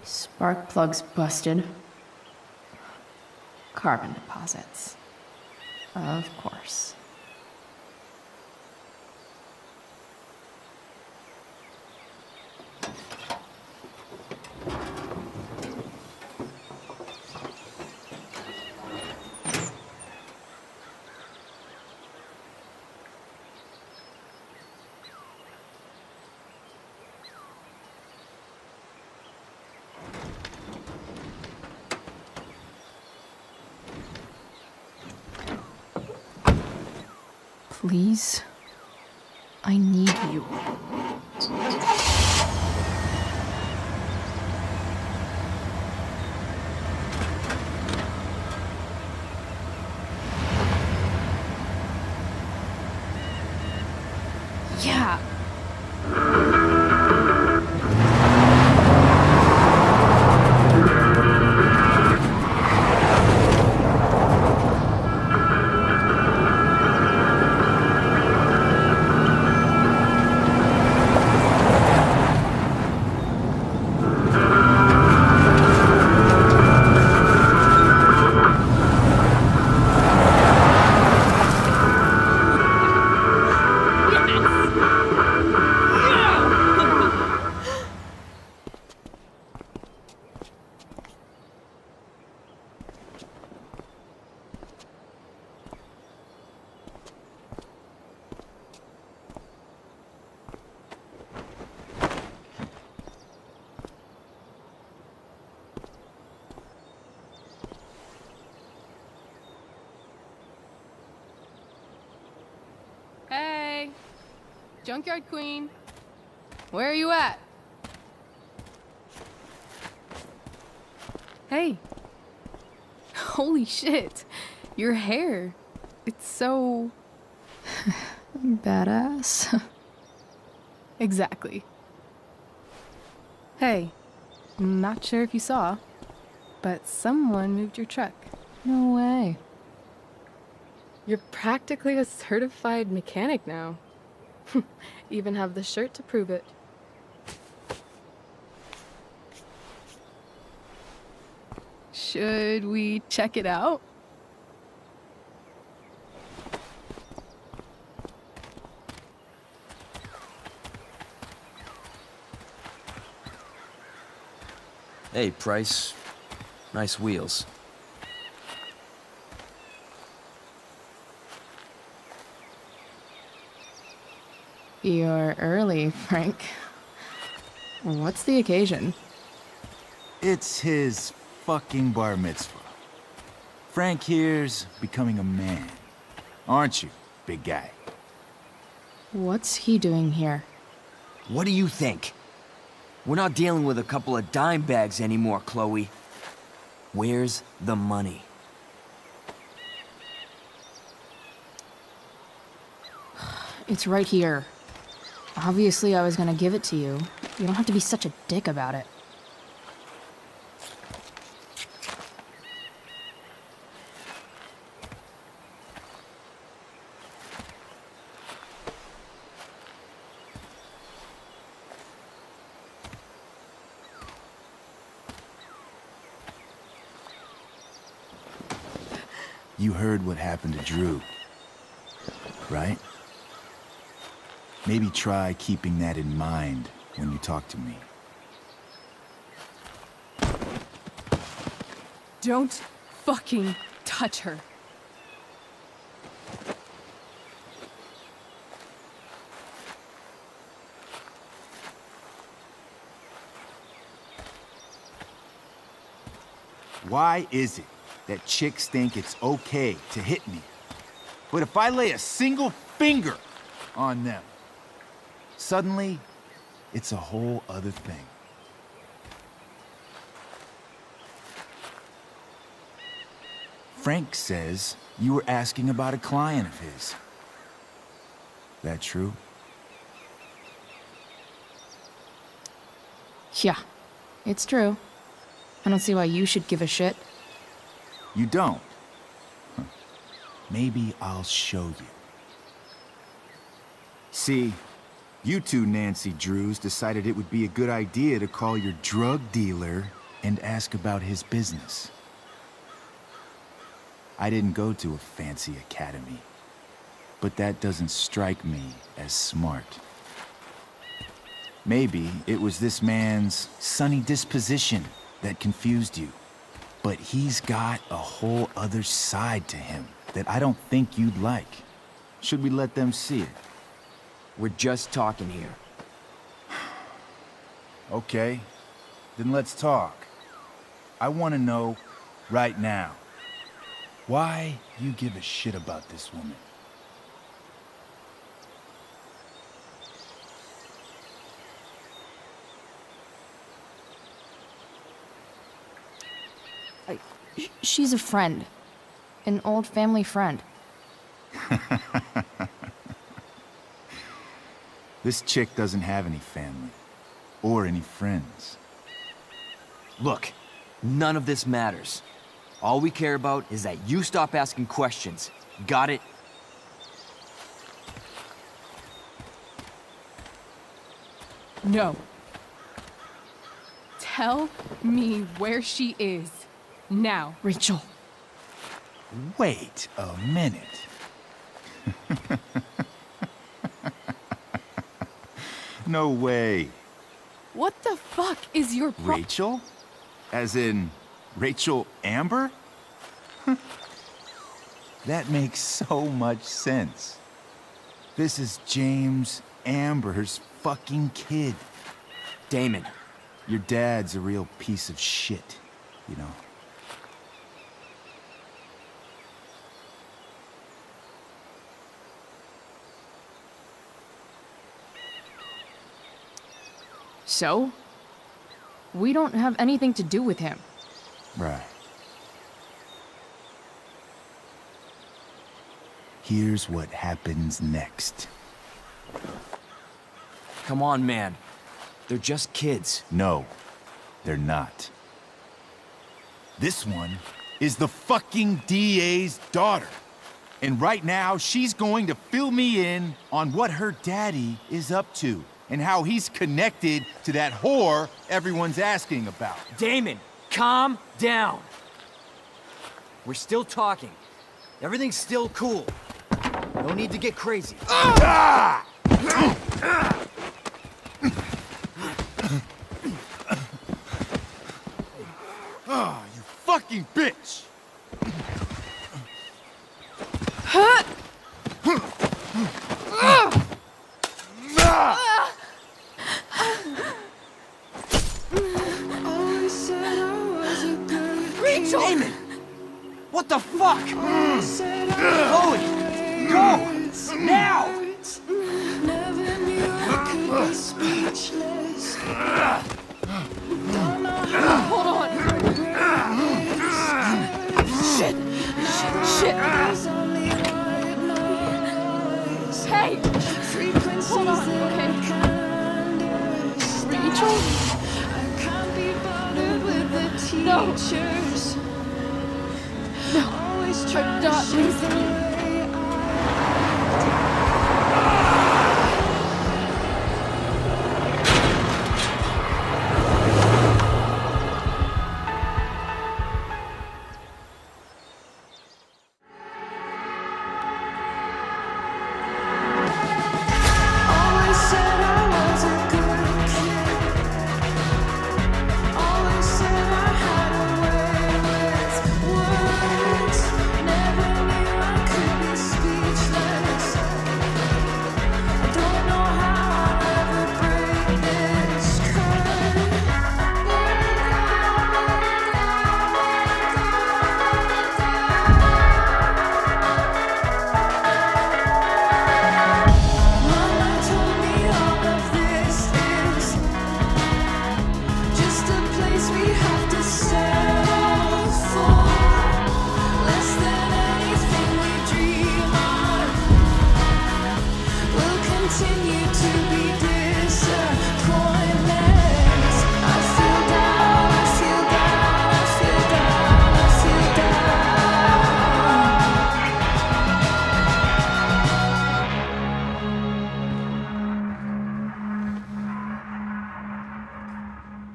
Spark plugs busted. Carbon deposits. Of course. Please? I need you. Yeah. Hey, Junkyard Queen, where are you at? Hey, holy shit, your hair, it's so... Badass. Exactly. Hey, not sure if you saw, but someone moved your truck. No way. You're practically a certified mechanic now. Even have the shirt to prove it. Should we check it out? Hey, Price. Nice wheels. You're early, Frank. What's the occasion? It's his fucking bar mitzvah. Frank here's becoming a man. Aren't you, big guy? What's he doing here? What do you think? We're not dealing with a couple of dime bags anymore, Chloe. Where's the money? It's right here. Obviously, I was gonna give it to you. You don't have to be such a dick about it. You heard what happened to Drew, right? Maybe try keeping that in mind when you talk to me. Don't fucking touch her. Why is it that chicks think it's okay to hit me? But if I lay a single finger on them, suddenly, it's a whole other thing. Frank says you were asking about a client of his. That true? Yeah, it's true. I don't see why you should give a shit. You don't? Huh. Maybe I'll show you. See, you two Nancy Drews decided it would be a good idea to call your drug dealer and ask about his business. I didn't go to a fancy academy, but that doesn't strike me as smart. Maybe it was this man's sunny disposition that confused you, but he's got a whole other side to him that I don't think you'd like. Should we let them see it? We're just talking here. Okay, then let's talk. I want to know right now why you give a shit about this woman. She's a friend. An old family friend. This chick doesn't have any family. Or any friends. Look, none of this matters. All we care about is that you stop asking questions. Got it? No. Tell me where she is. Now. Rachel. Wait a minute. No way. What the fuck is your Rachel? As in, Rachel Amber? That makes so much sense. This is James Amber's fucking kid. Damon. Your dad's a real piece of shit, you know? So? We don't have anything to do with him. Right. Here's what happens next. Come on, man. They're just kids. No, they're not. This one is the fucking DA's daughter. And right now, she's going to fill me in on what her daddy is up to and how he's connected to that whore everyone's asking about. Damon, calm down. We're still talking. Everything's still cool. No need to get crazy. Ah! Oh, you fucking bitch! Rachel! Damon! What the fuck? Chloe! Go! Now! Hold on. Shit. Shit. Hey! Hold on, okay? Rachel? No. No. I'm not losing you.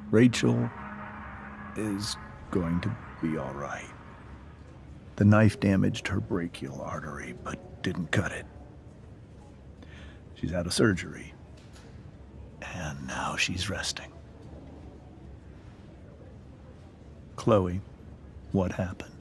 Rachel is going to be all right. The knife damaged her brachial artery, but didn't cut it. She's out of surgery, and now she's resting. Chloe, what happened?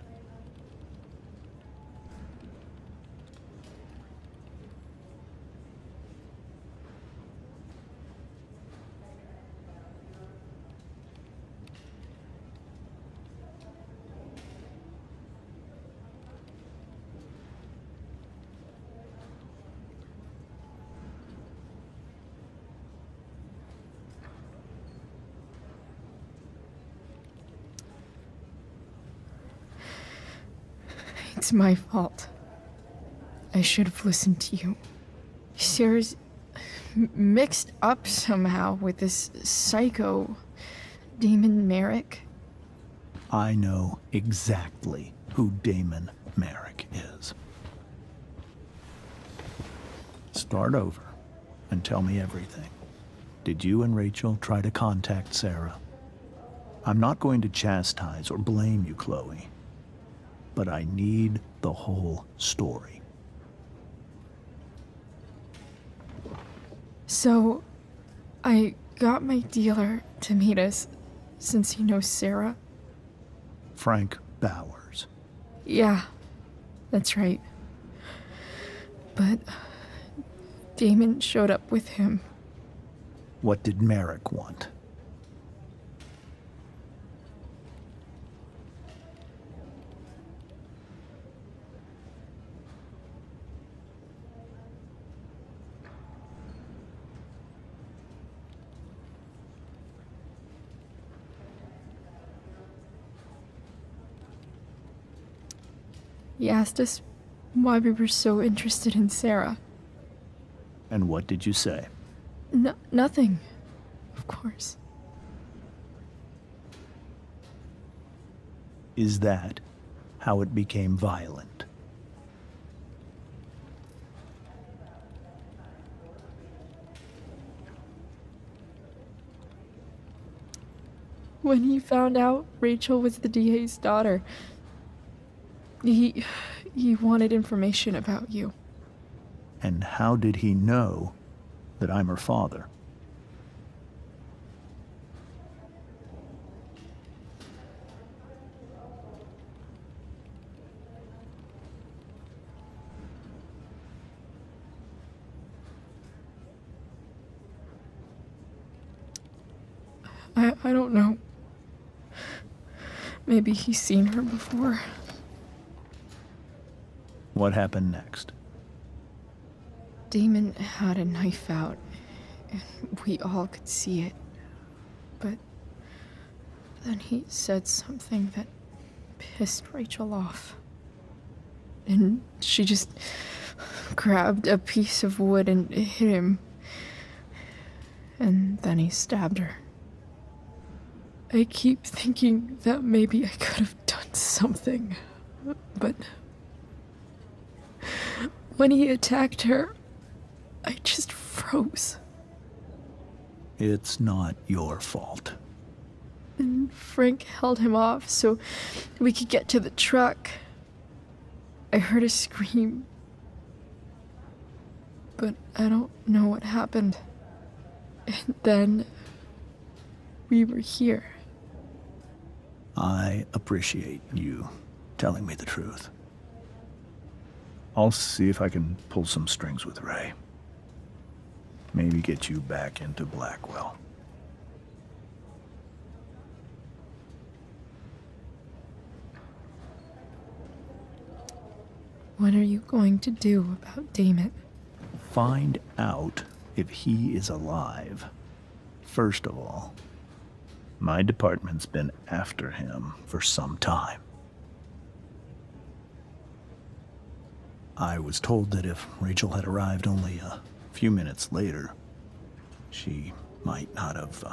It's my fault. I should have listened to you. Sarah's mixed up somehow with this psycho Damon Merrick. I know exactly who Damon Merrick is. Start over and tell me everything. Did you and Rachel try to contact Sarah? I'm not going to chastise or blame you, Chloe, but I need the whole story. So, I got my dealer to meet us, since he knows Sarah. Frank Bowers. Yeah, that's right. But Damon showed up with him. What did Merrick want? He asked us why we were so interested in Sarah. And what did you say? Nothing, of course. Is that how it became violent? When he found out Rachel was the DA's daughter, he wanted information about you. And how did he know that I'm her father? I don't know. Maybe he's seen her before. What happened next? Damon had a knife out, and we all could see it. But then he said something that pissed Rachel off. And she just grabbed a piece of wood and hit him. And then he stabbed her. I keep thinking that maybe I could have done something, but when he attacked her, I just froze. It's not your fault. And Frank held him off so we could get to the truck. I heard a scream, but I don't know what happened. And then we were here. I appreciate you telling me the truth. I'll see if I can pull some strings with Ray. Maybe get you back into Blackwell. What are you going to do about Damon? Find out if he is alive. First of all, my department's been after him for some time. I was told that if Rachel had arrived only a few minutes later, she might not have,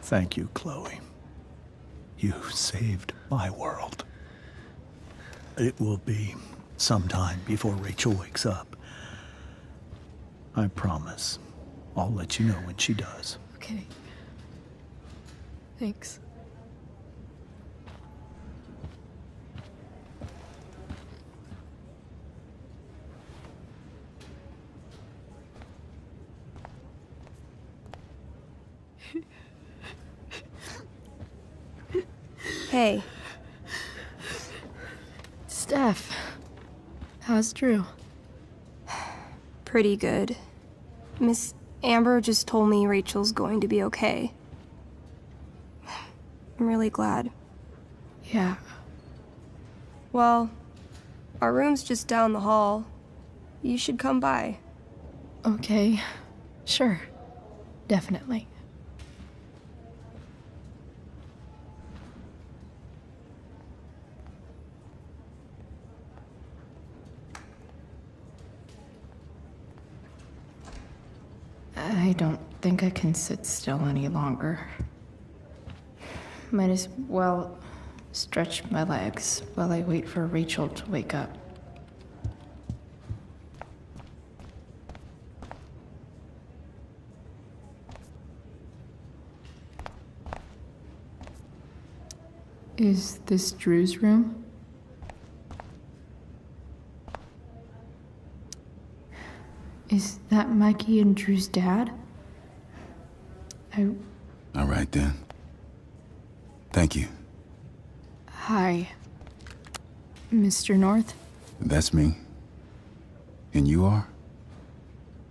Thank you, Chloe. You saved my world. It will be some time before Rachel wakes up. I promise. I'll let you know when she does. Okay. Thanks. Hey. Steph, how's Drew? Pretty good. Miss Amber just told me Rachel's going to be okay. I'm really glad. Yeah. Well, our room's just down the hall. You should come by. Okay. Sure. Definitely. I don't think I can sit still any longer. Might as well stretch my legs while I wait for Rachel to wake up. Is this Drew's room? Is that Mikey and Drew's dad? All right then. Thank you. Hi, Mr. North. That's me. And you are?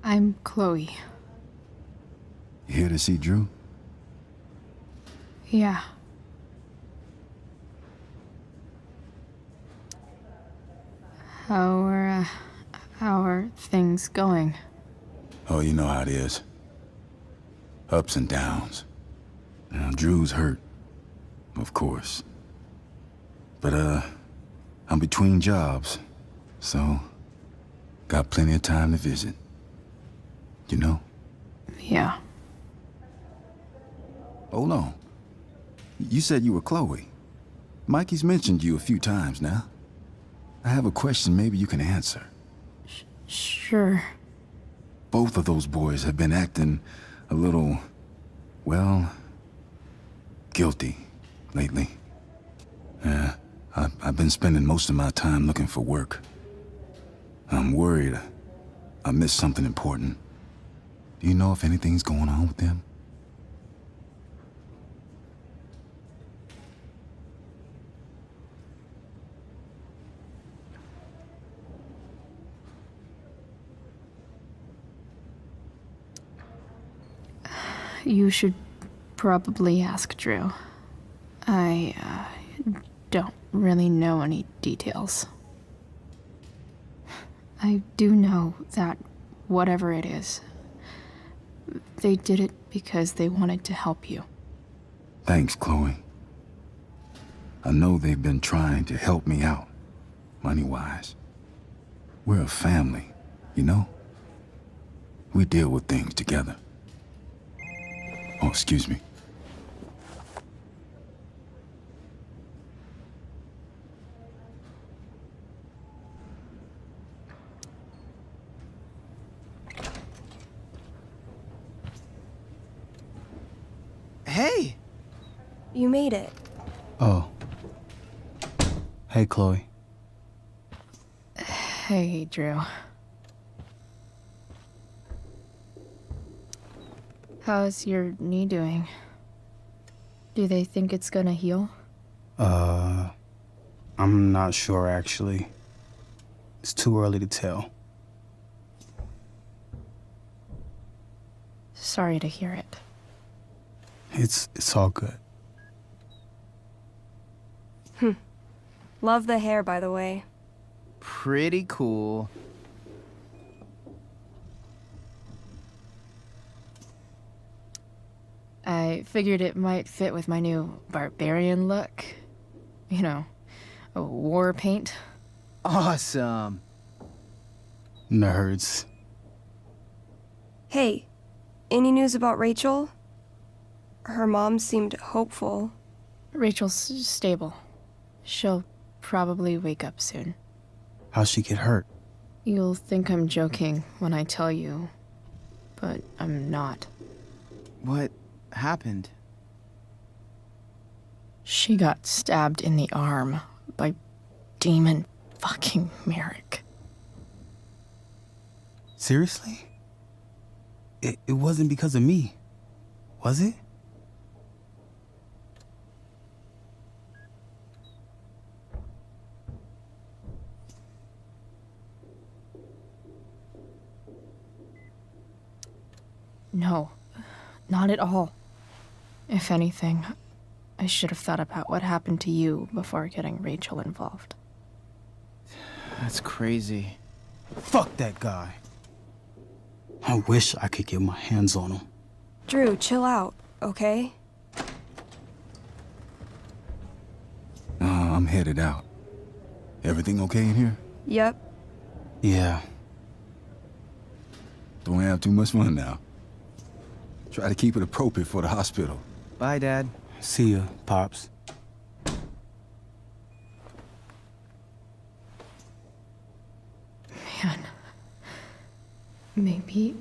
I'm Chloe. You here to see Drew? Yeah. How are things going? Oh, you know how it is. Ups and downs. Now, Drew's hurt, of course. But, I'm between jobs, so got plenty of time to visit. You know? Yeah. Hold on. You said you were Chloe. Mikey's mentioned you a few times now. I have a question maybe you can answer. Sure. Both of those boys have been acting a little, well, guilty lately. Yeah, I've been spending most of my time looking for work. I'm worried I missed something important. Do you know if anything's going on with them? You should probably ask Drew. I don't really know any details. I do know that whatever it is, they did it because they wanted to help you. Thanks, Chloe. I know they've been trying to help me out, money-wise. We're a family, you know? We deal with things together. Oh, excuse me. Hey! You made it. Oh. Hey, Chloe. Hey, Drew. How's your knee doing? Do they think it's gonna heal? I'm not sure actually. It's too early to tell. Sorry to hear it. It's all good. Love the hair, by the way. Pretty cool. I figured it might fit with my new barbarian look. You know, a war paint. Awesome. Nerds. Hey, any news about Rachel? Her mom seemed hopeful. Rachel's stable. She'll probably wake up soon. How'd she get hurt? You'll think I'm joking when I tell you, but I'm not. What happened? She got stabbed in the arm by Demon fucking Merrick. Seriously? It wasn't because of me, was it? No, not at all. If anything, I should have thought about what happened to you before getting Rachel involved. That's crazy. Fuck that guy. I wish I could get my hands on him. Drew, chill out, okay? I'm headed out. Everything okay in here? Yep. Yeah. Don't have too much fun now. Try to keep it appropriate for the hospital. Bye, Dad. See ya, Pops. Man. Maybe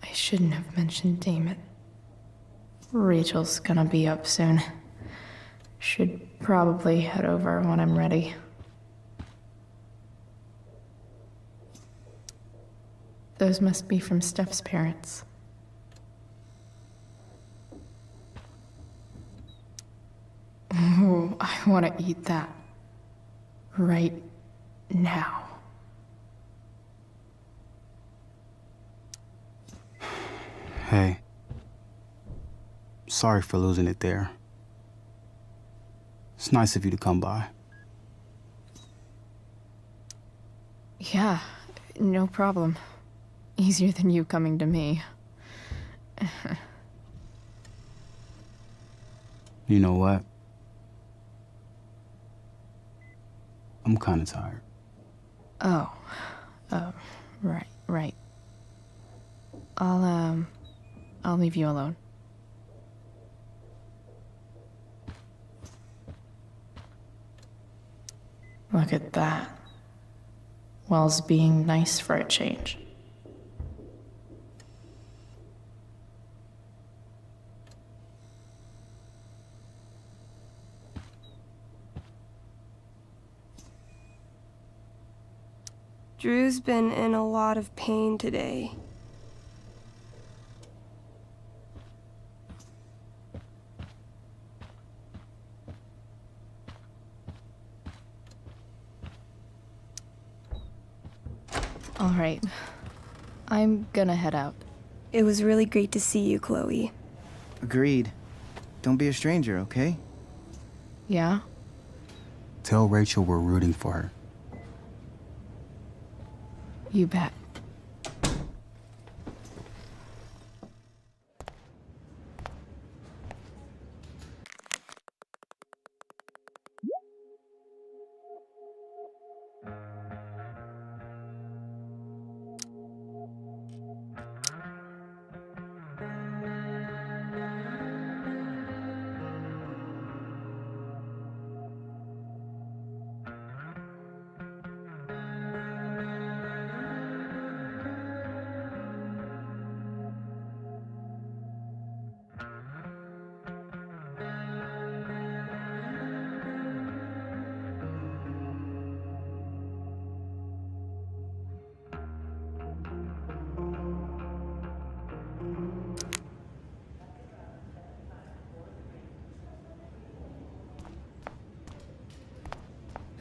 I shouldn't have mentioned Damon. Rachel's gonna be up soon. Should probably head over when I'm ready. Those must be from Steph's parents. Ooh, I want to eat that. Right now. Hey. Sorry for losing it there. It's nice of you to come by. Yeah, no problem. Easier than you coming to me. You know what? I'm kinda tired. Oh, right. I'll leave you alone. Look at that. Wells being nice for a change. Drew's been in a lot of pain today. All right. I'm gonna head out. It was really great to see you, Chloe. Agreed. Don't be a stranger, okay? Yeah? Tell Rachel we're rooting for her. You bet.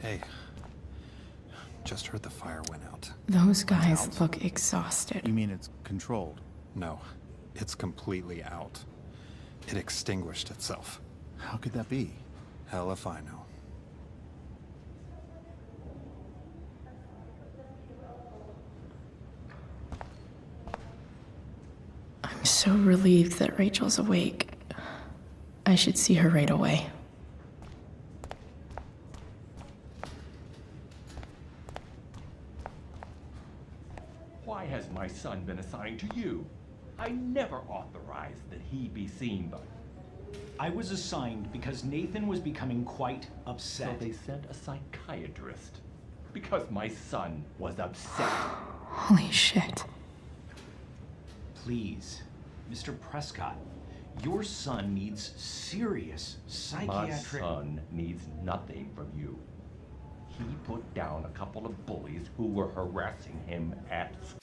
Hey, just heard the fire went out. Those guys look exhausted. You mean it's controlled? No, it's completely out. It extinguished itself. How could that be? Hell if I know. I'm so relieved that Rachel's awake. I should see her right away. Why has my son been assigned to you? I never authorized that he be seen by... I was assigned because Nathan was becoming quite upset. So they sent a psychiatrist. Because my son was upset. Holy shit. Please, Mr. Prescott, your son needs serious psychiatric... My son needs nothing from you. He put down a couple of bullies who were harassing him at school.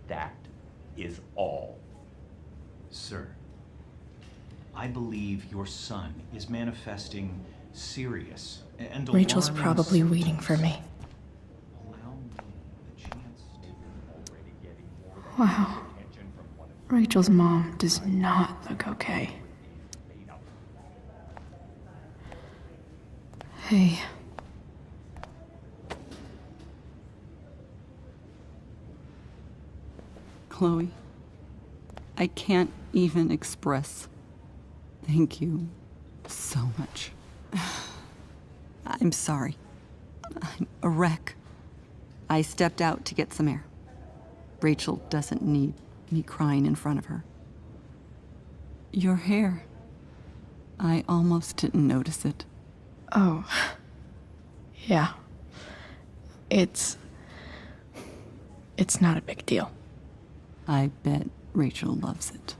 That is all. Sir, I believe your son is manifesting serious and Rachel's alarming probably symptoms. waiting for me. Wow. Rachel's mom does not look okay. Hey. Chloe, I can't even express thank you so much. I'm sorry. I'm a wreck. I stepped out to get some air. Rachel doesn't need me crying in front of her. Your hair. I almost didn't notice it. Oh. Yeah. It's not a big deal. I bet Rachel loves it.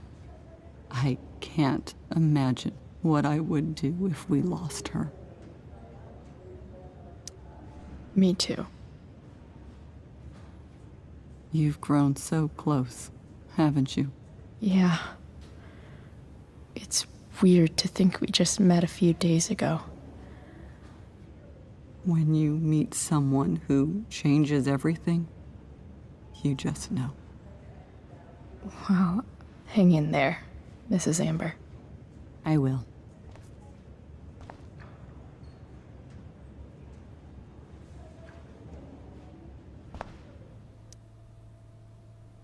I can't imagine what I would do if we lost her. Me too. You've grown so close, haven't you? Yeah. It's weird to think we just met a few days ago. When you meet someone who changes everything, you just know. Well, hang in there, Mrs. Amber. I will.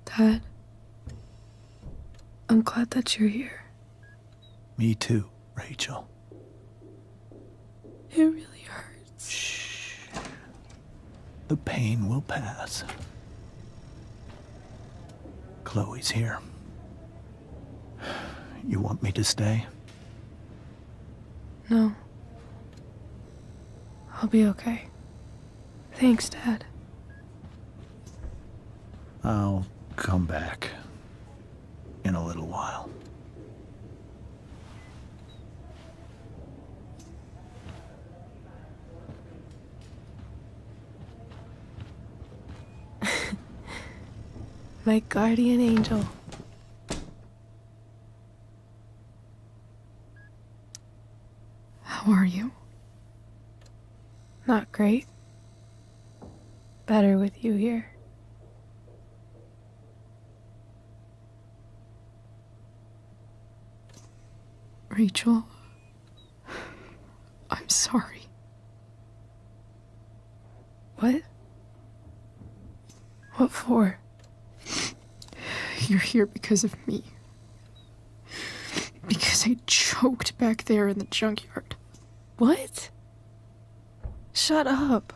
Dad, I'm glad that you're here. Me too, Rachel. It really hurts. Shh. The pain will pass. Chloe's here. You want me to stay? No. I'll be okay. Thanks, Dad. I'll come back in a little while. My guardian angel. How are you? Not great. Better with you here. Rachel, I'm sorry. What? What for? You're here because of me. Because I choked back there in the junkyard. What? Shut up.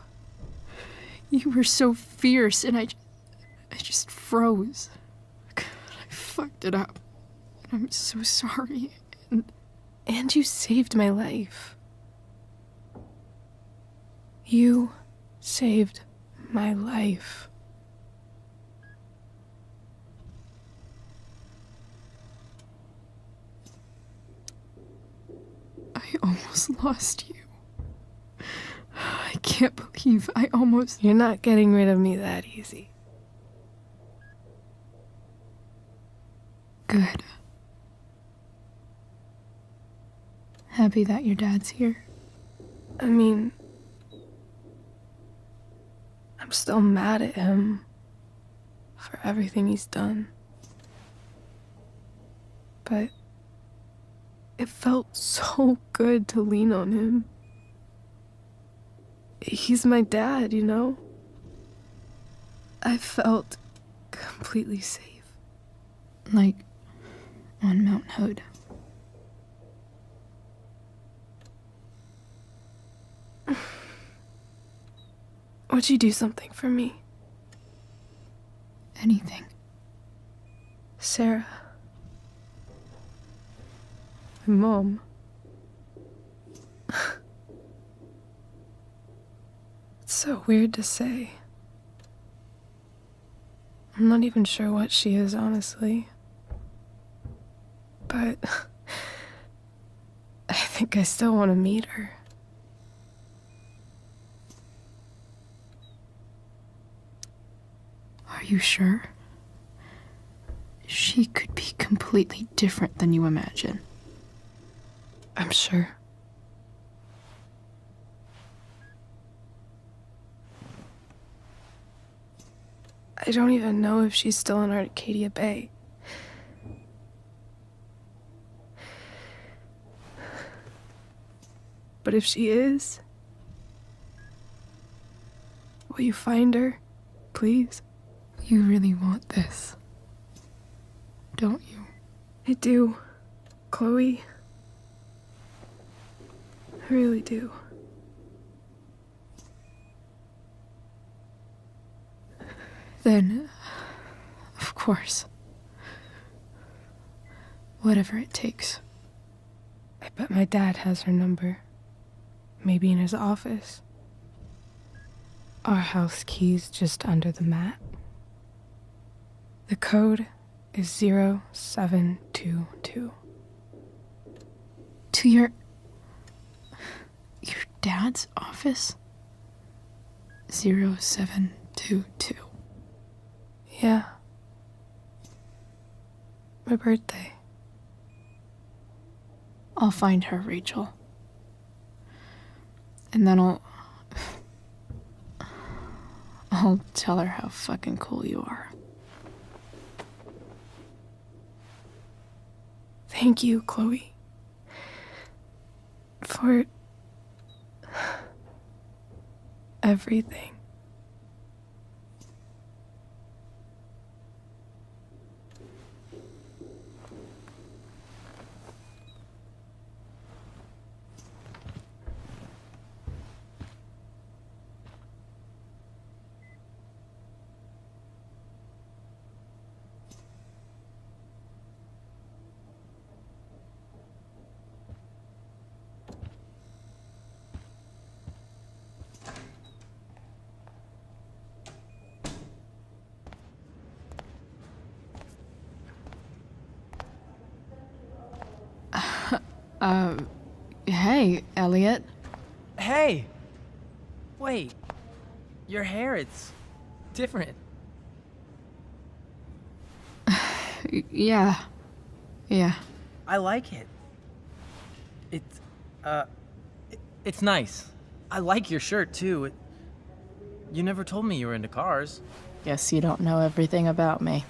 You were so fierce and I just froze. God, I fucked it up. And I'm so sorry. And you saved my life. You saved my life. I almost lost you. I can't believe I almost... You're not getting rid of me that easy. Good. Happy that your dad's here. I mean, I'm still mad at him for everything he's done. But it felt so good to lean on him. He's my dad, you know? I felt completely safe. Like on Mount Hood. Would you do something for me? Anything. Sarah. My mom. It's so weird to say. I'm not even sure what she is, honestly. But I think I still want to meet her. Are you sure? She could be completely different than you imagine. I'm sure. I don't even know if she's still in Arcadia Bay. But if she is, will you find her, please? You really want this, don't you? I do, Chloe. I really do. Then, of course. Whatever it takes. I bet my dad has her number. Maybe in his office. Our house key's just under the mat. The code is 0722. To your dad's office? 0722. Yeah. My birthday. I'll find her, Rachel. And then I'll tell her how fucking cool you are. Thank you, Chloe. For everything. Hey, Elliot. Hey! Wait. Your hair, it's different. Yeah. I like it. It's nice. I like your shirt, too. You never told me you were into cars. Guess you don't know everything about me.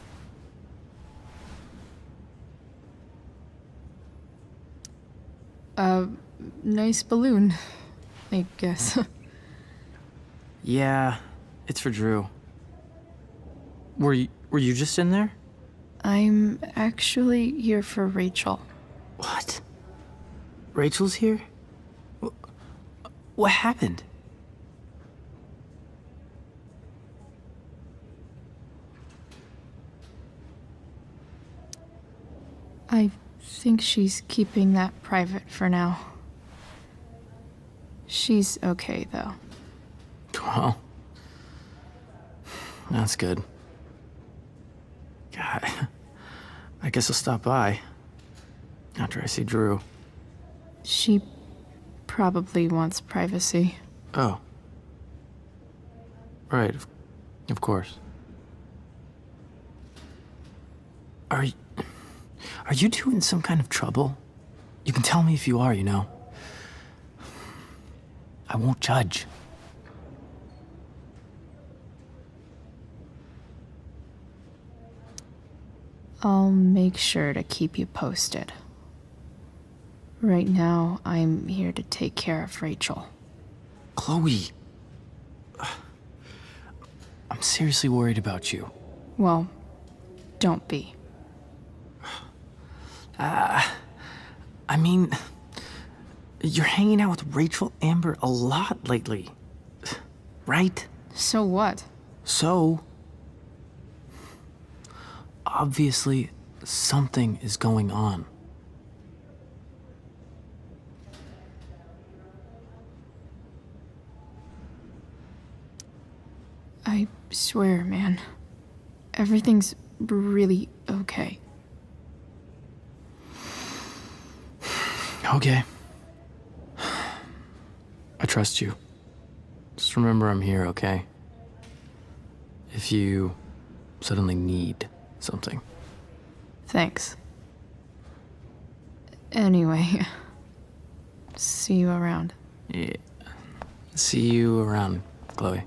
Nice balloon, I guess. Yeah, it's for Drew. Were you just in there? I'm actually here for Rachel. What? Rachel's here? What happened? I think she's keeping that private for now. She's okay, though. Well, that's good. God, I guess I'll stop by after I see Drew. She probably wants privacy. Oh. Right, of course. Are you two in some kind of trouble? You can tell me if you are, you know. I won't judge. I'll make sure to keep you posted. Right now, I'm here to take care of Rachel. Chloe. I'm seriously worried about you. Well, don't be. I mean, you're hanging out with Rachel Amber a lot lately, right? So what? So, obviously, something is going on. I swear, man. Everything's really okay. Okay. I trust you. Just remember I'm here, okay? If you suddenly need something. Thanks. Anyway, see you around. Yeah. See you around, Chloe.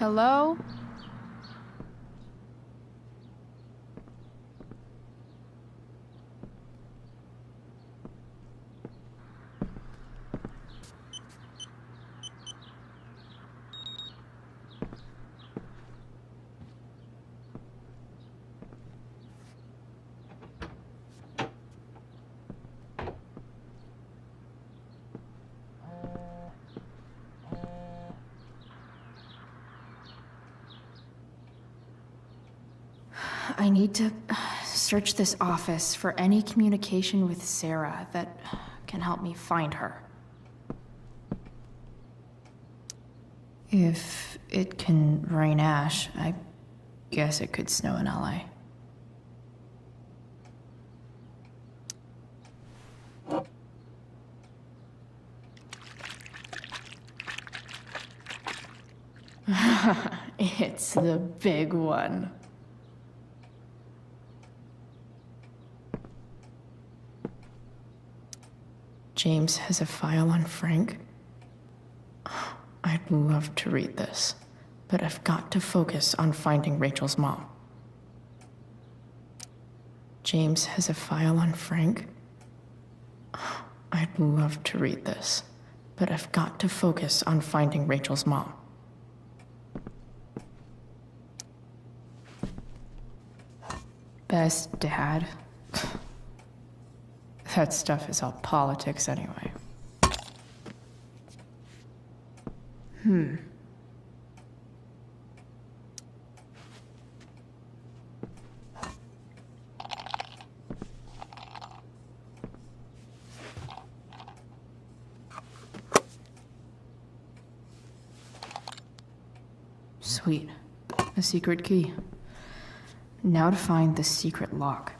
Hello? I need to search this office for any communication with Sarah that can help me find her. If it can rain ash, I guess it could snow in LA. It's the big one. James has a file on Frank. I'd love to read this, but I've got to focus on finding Rachel's mom. James has a file on Frank. I'd love to read this, but I've got to focus on finding Rachel's mom. Best dad. That stuff is all politics anyway. Sweet. A secret key. Now to find the secret lock.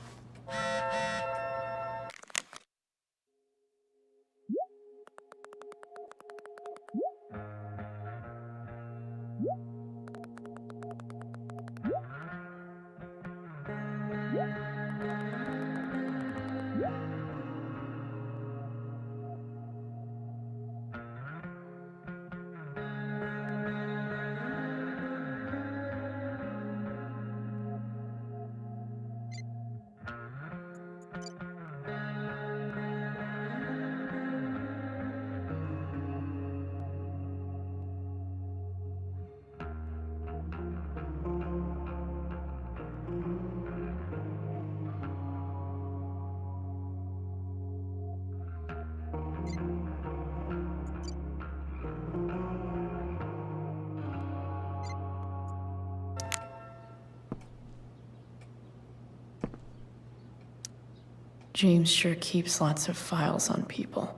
James sure keeps lots of files on people.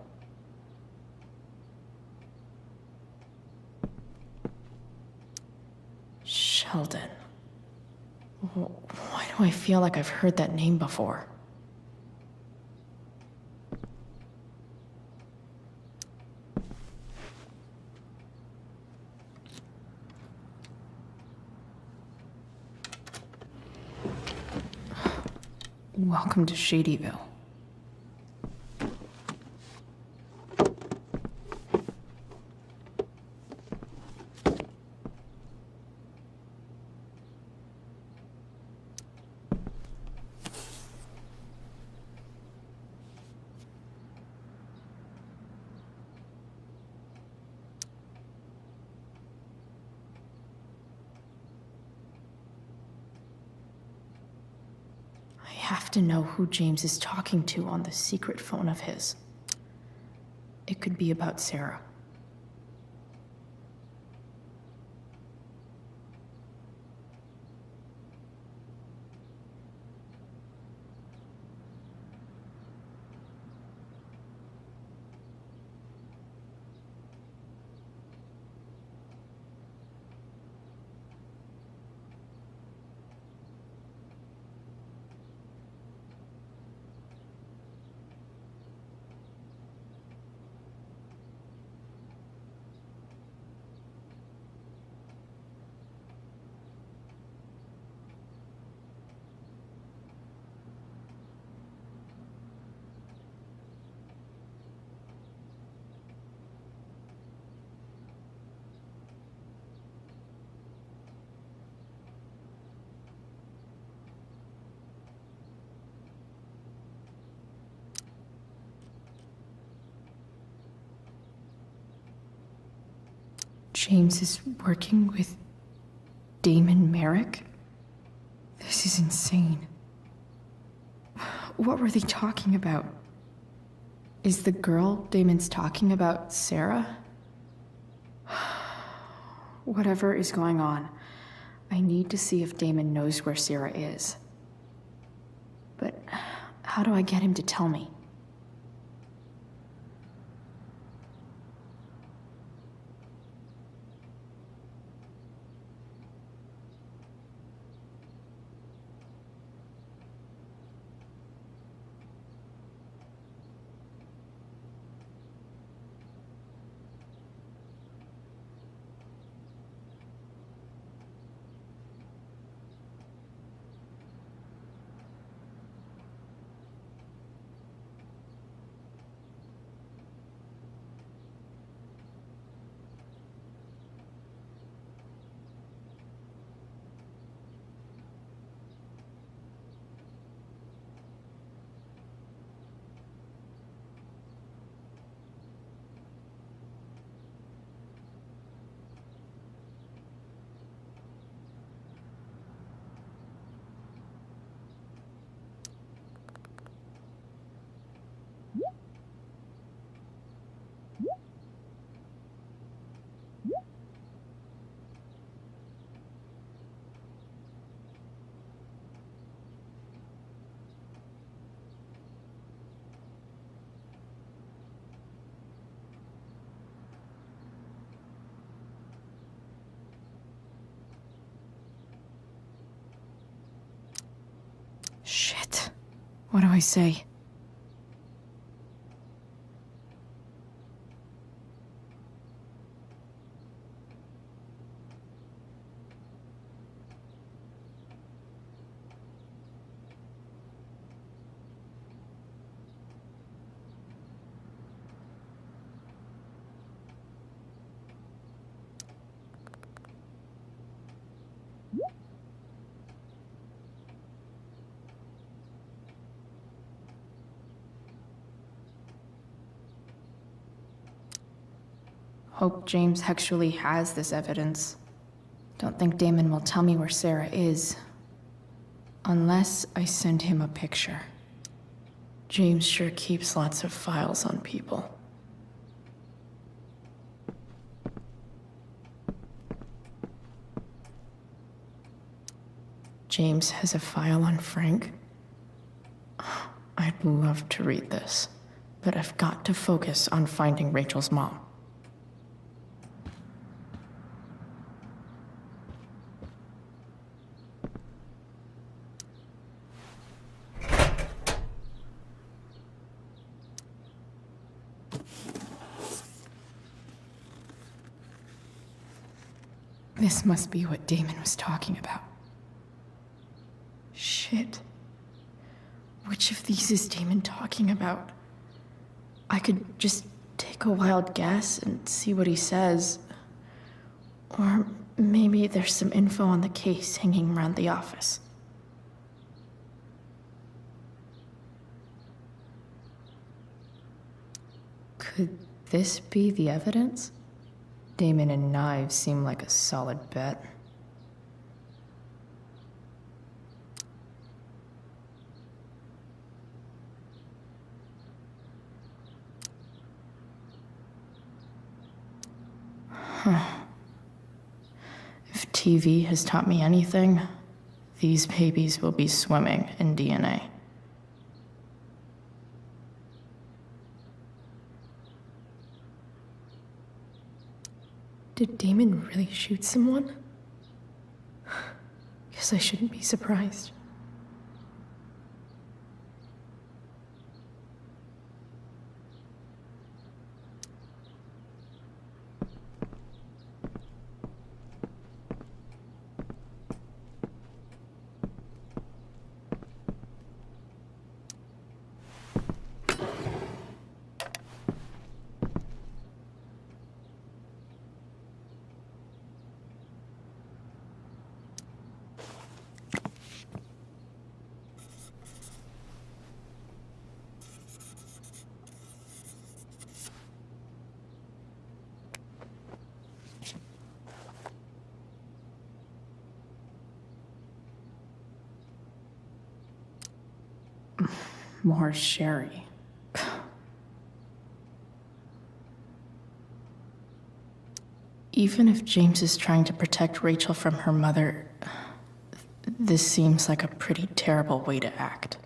Sheldon. Why do I feel like I've heard that name before? Welcome to Shadyville. I have to know who James is talking to on the secret phone of his. It could be about Sarah. James is working with Damon Merrick? This is insane. What were they talking about? Is the girl Damon's talking about Sarah? Whatever is going on, I need to see if Damon knows where Sarah is. But how do I get him to tell me? Shit. What do I say? Hope James actually has this evidence. Don't think Damon will tell me where Sarah is. Unless I send him a picture. James sure keeps lots of files on people. James has a file on Frank? I'd love to read this, but I've got to focus on finding Rachel's mom. This must be what Damon was talking about. Shit. Which of these is Damon talking about? I could just take a wild guess and see what he says. Or maybe there's some info on the case hanging around the office. Could this be the evidence? Damon and knives seem like a solid bet. Huh. If TV has taught me anything, these babies will be swimming in DNA. Did Damon really shoot someone? Guess I shouldn't be surprised. More Sherry. Even if James is trying to protect Rachel from her mother, this seems like a pretty terrible way to act.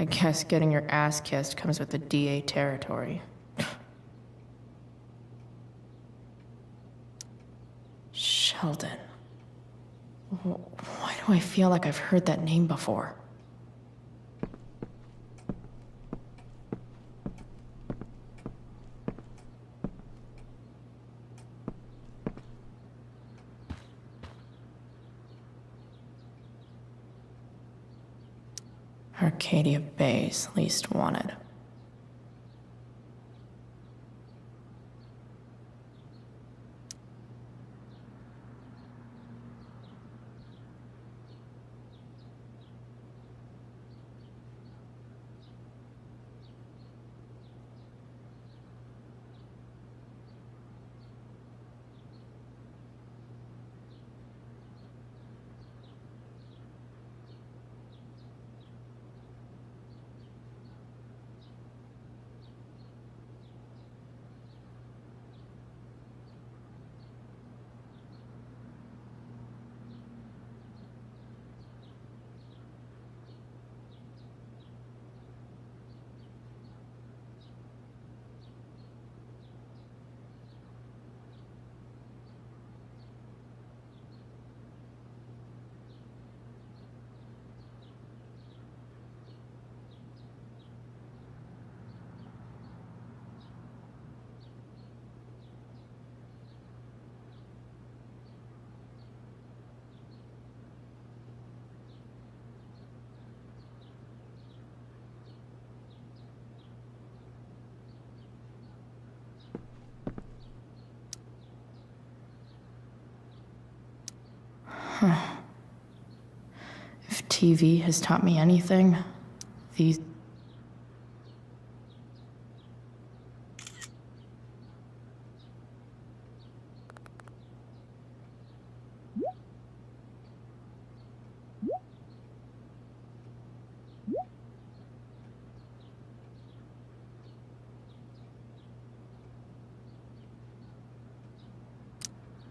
I guess getting your ass kissed comes with the DA territory. Sheldon. Why do I feel like I've heard that name before? Arcadia Bay's least wanted. If TV has taught me anything, these...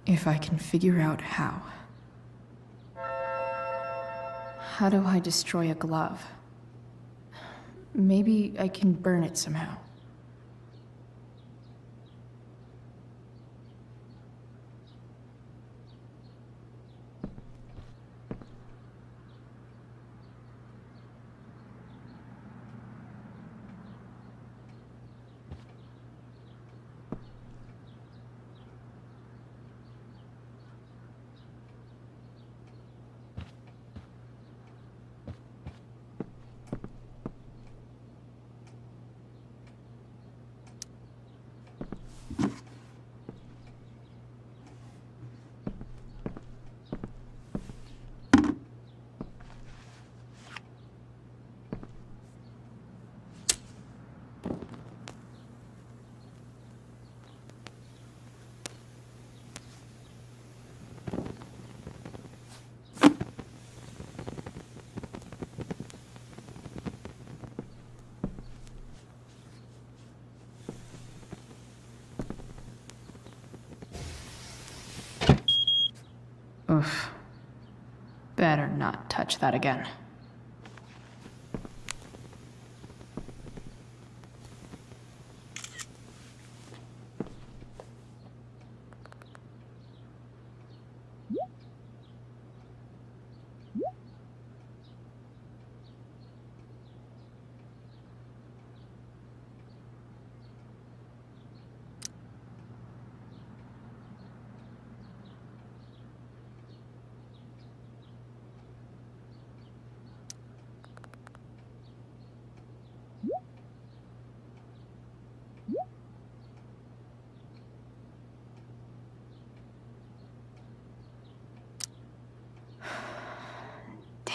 If I can figure out how. How do I destroy a glove? Maybe I can burn it somehow. Oof. Better not touch that again.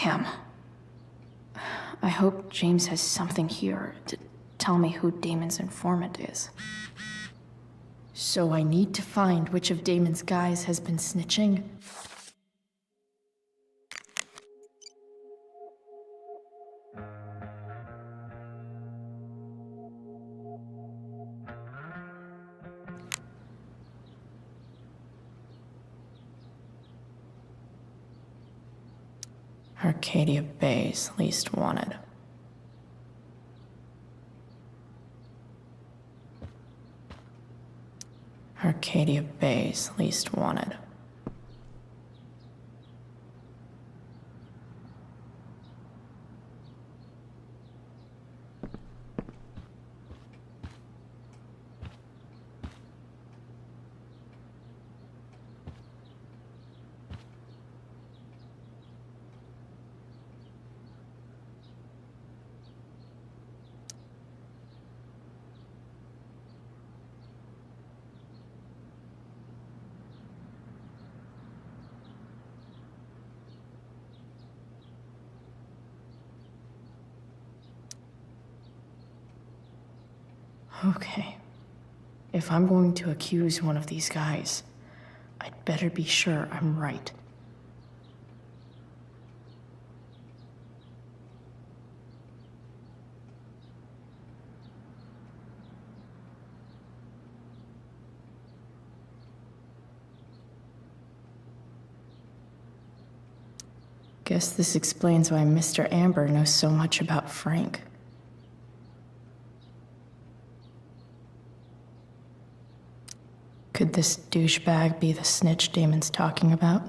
Damn. I hope James has something here to tell me who Damon's informant is. So I need to find which of Damon's guys has been snitching. Arcadia Bay's least wanted. Arcadia Bay's least wanted. Okay. If I'm going to accuse one of these guys, I'd better be sure I'm right. Guess this explains why Mr. Amber knows so much about Frank. Could this douchebag be the snitch Damon's talking about?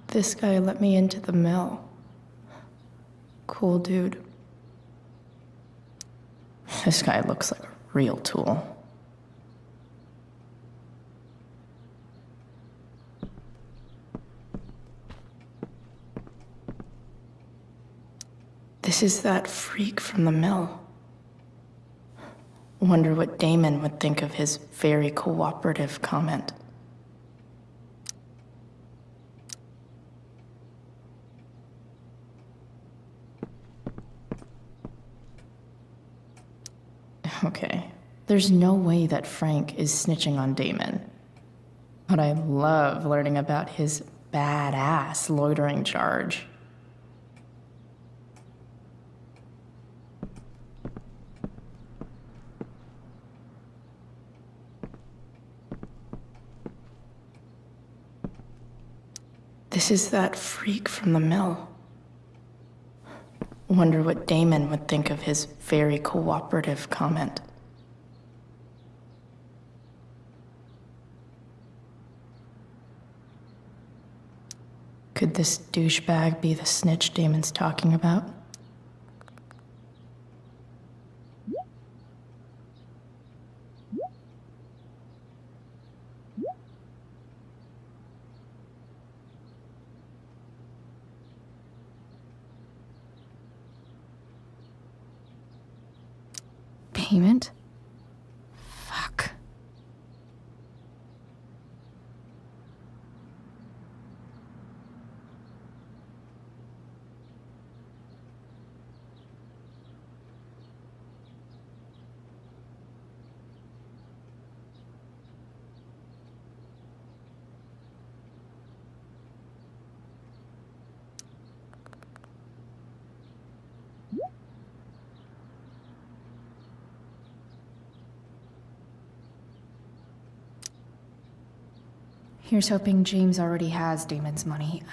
This guy let me into the mill. Cool dude. This guy looks like a real tool. This is that freak from the mill. Wonder what Damon would think of his very cooperative comment. Okay, there's no way that Frank is snitching on Damon. But I love learning about his badass loitering charge. This is that freak from the mill. Wonder what Damon would think of his very cooperative comment. Could this douchebag be the snitch Damon's talking about? Payment? Fuck. Here's hoping James already has Damon's money.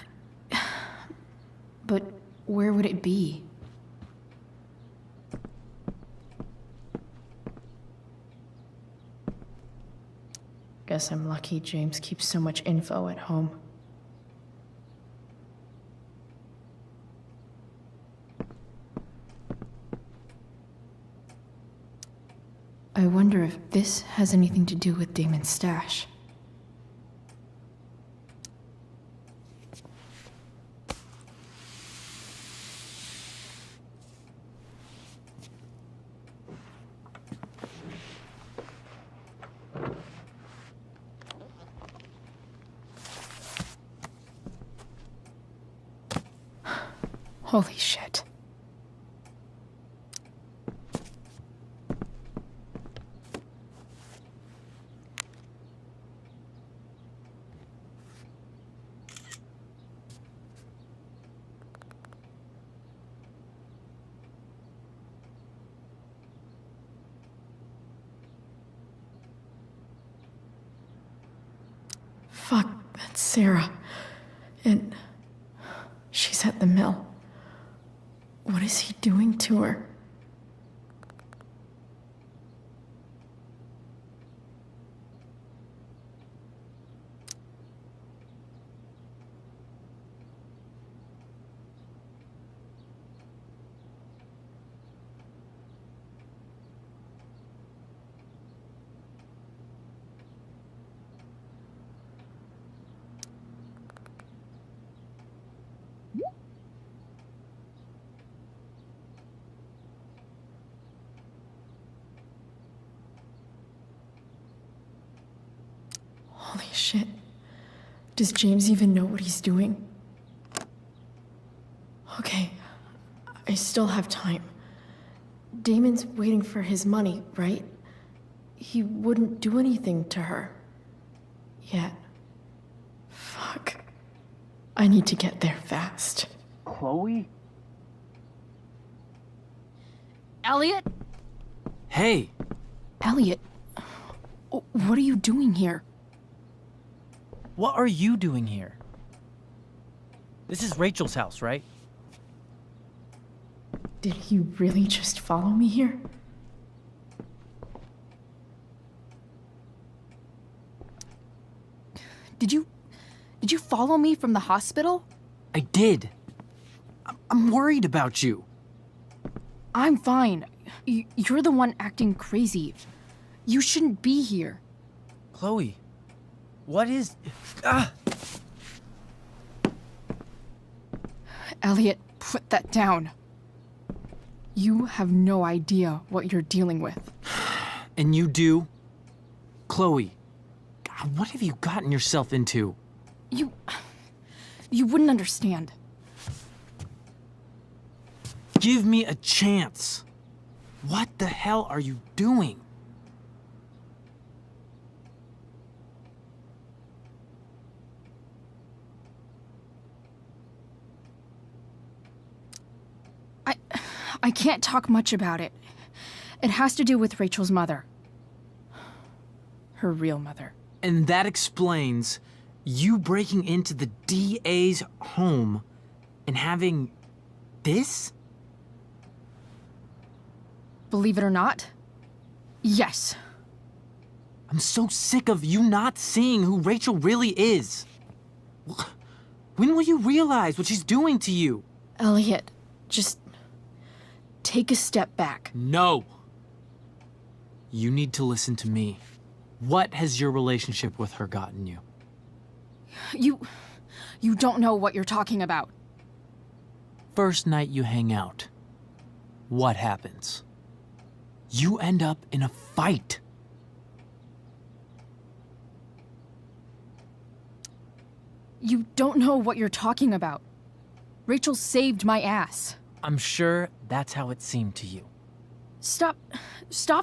But where would it be? Guess I'm lucky James keeps so much info at home. I wonder if this has anything to do with Damon's stash. Holy shit. Fuck, that's Sarah. And she's at the mill. What is he doing to her? Holy shit. Does James even know what he's doing? Okay, I still have time. Damon's waiting for his money, right? He wouldn't do anything to her. Yet. Fuck. I need to get there fast. Chloe? Elliot? Hey! Elliot, what are you doing here? What are you doing here? This is Rachel's house, right? Did he really just follow me here? Did you follow me from the hospital? I did. I'm worried about you. I'm fine. You're the one acting crazy. You shouldn't be here. Chloe, what is... Ah! Elliot, put that down. You have no idea what you're dealing with. And you do? Chloe, God, what have you gotten yourself into? You wouldn't understand. Give me a chance. What the hell are you doing? I can't talk much about it. It has to do with Rachel's mother. Her real mother. And that explains you breaking into the DA's home and having this? Believe it or not, yes. I'm so sick of you not seeing who Rachel really is. When will you realize what she's doing to you? Elliot, just take a step back. No. You need to listen to me. What has your relationship with her gotten you? You don't know what you're talking about. First night you hang out, what happens? You end up in a fight. You don't know what you're talking about. Rachel saved my ass. I'm sure that's how it seemed to you. Stop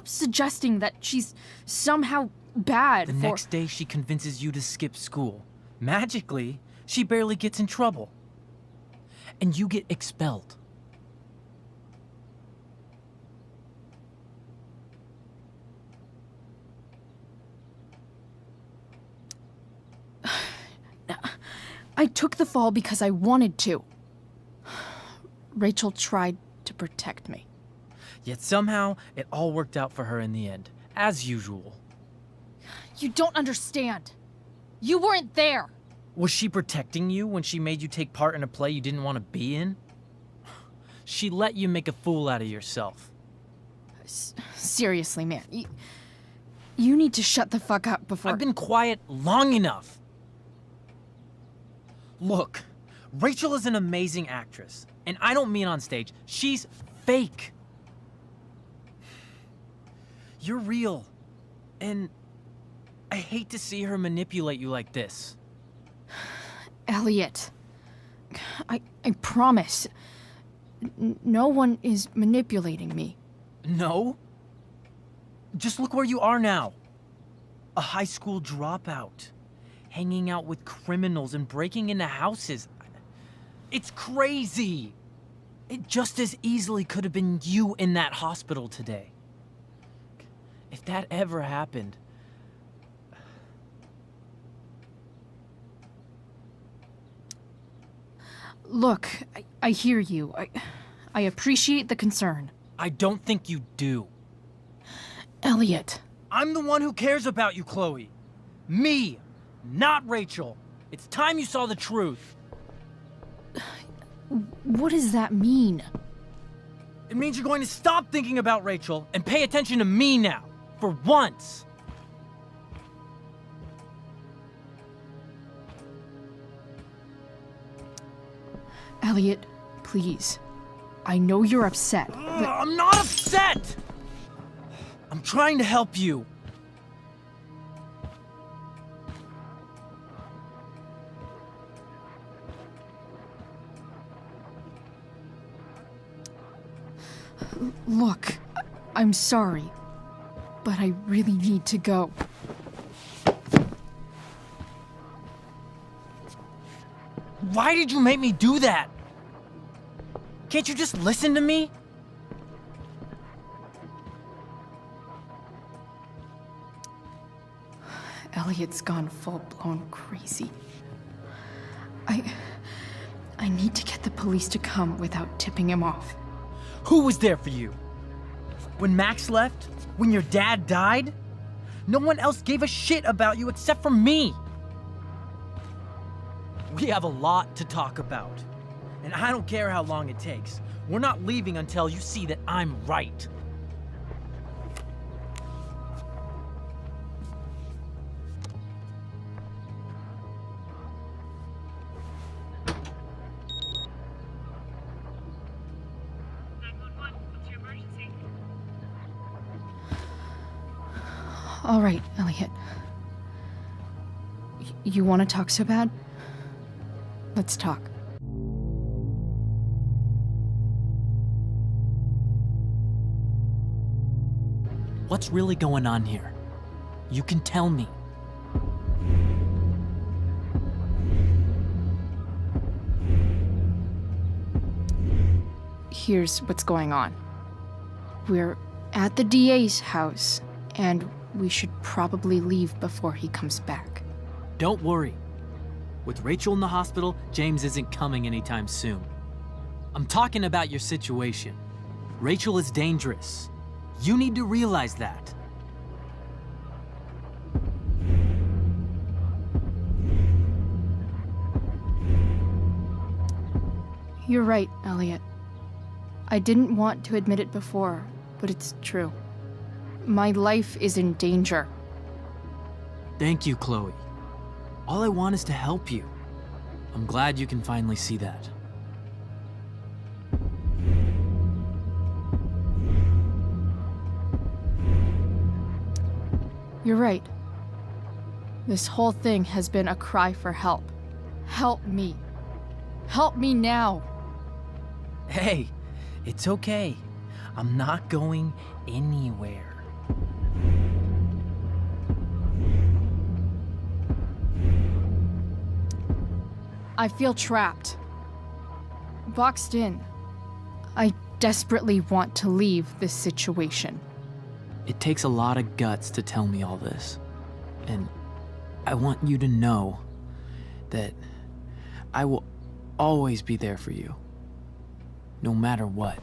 suggesting that she's somehow bad. The next day she convinces you to skip school. Magically, she barely gets in trouble. And you get expelled. I took the fall because I wanted to. Rachel tried to protect me. Yet somehow, it all worked out for her in the end, as usual. You don't understand. You weren't there. Was she protecting you when she made you take part in a play you didn't want to be in? She let you make a fool out of yourself. Seriously, man. You need to shut the fuck up before— I've been quiet long enough. Look, Rachel is an amazing actress. And I don't mean on stage. She's fake. You're real. And I hate to see her manipulate you like this. Elliot, I promise. No one is manipulating me. No? Just look where you are now. A high school dropout. Hanging out with criminals and breaking into houses. It's crazy. It just as easily could have been you in that hospital today. If that ever happened... Look, I hear you. I appreciate the concern. I don't think you do. Elliot. I'm the one who cares about you, Chloe. Me, not Rachel. It's time you saw the truth. What does that mean? It means you're going to stop thinking about Rachel and pay attention to me now, for once. Elliot, please. I know you're upset, but— I'm not upset! I'm trying to help you. Look, I'm sorry, but I really need to go. Why did you make me do that? Can't you just listen to me? Elliot's gone full-blown crazy. I need to get the police to come without tipping him off. Who was there for you? When Max left? When your dad died? No one else gave a shit about you except for me. We have a lot to talk about. And I don't care how long it takes. We're not leaving until you see that I'm right. All right, Elliot. You want to talk so bad? Let's talk. What's really going on here? You can tell me. Here's what's going on. We're at the DA's house, and we should probably leave before he comes back. Don't worry. With Rachel in the hospital, James isn't coming anytime soon. I'm talking about your situation. Rachel is dangerous. You need to realize that. You're right, Elliot. I didn't want to admit it before, but it's true. My life is in danger. Thank you, Chloe. All I want is to help you. I'm glad you can finally see that. You're right. This whole thing has been a cry for help. Help me. Help me now. Hey, it's okay. I'm not going anywhere. I feel trapped. Boxed in. I desperately want to leave this situation. It takes a lot of guts to tell me all this. And I want you to know that I will always be there for you, no matter what.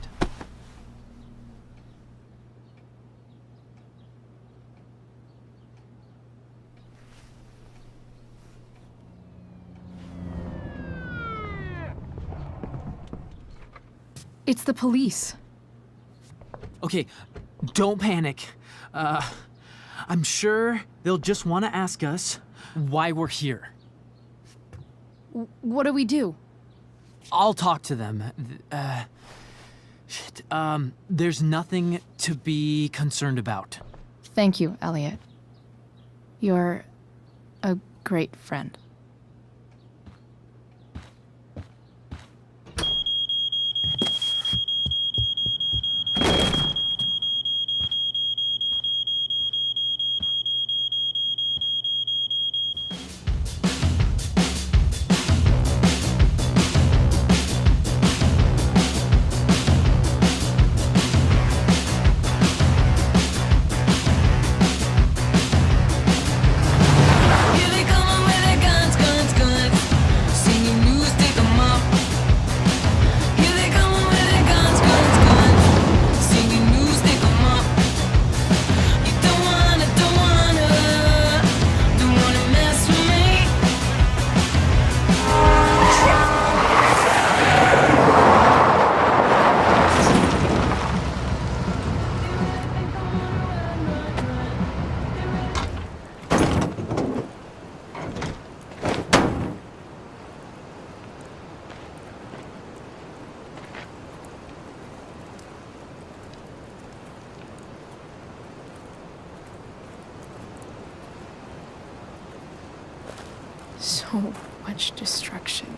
It's the police. Okay, don't panic. I'm sure they'll just want to ask us why we're here. What do we do? I'll talk to them. There's nothing to be concerned about. Thank you, Elliot. You're a great friend. So much destruction.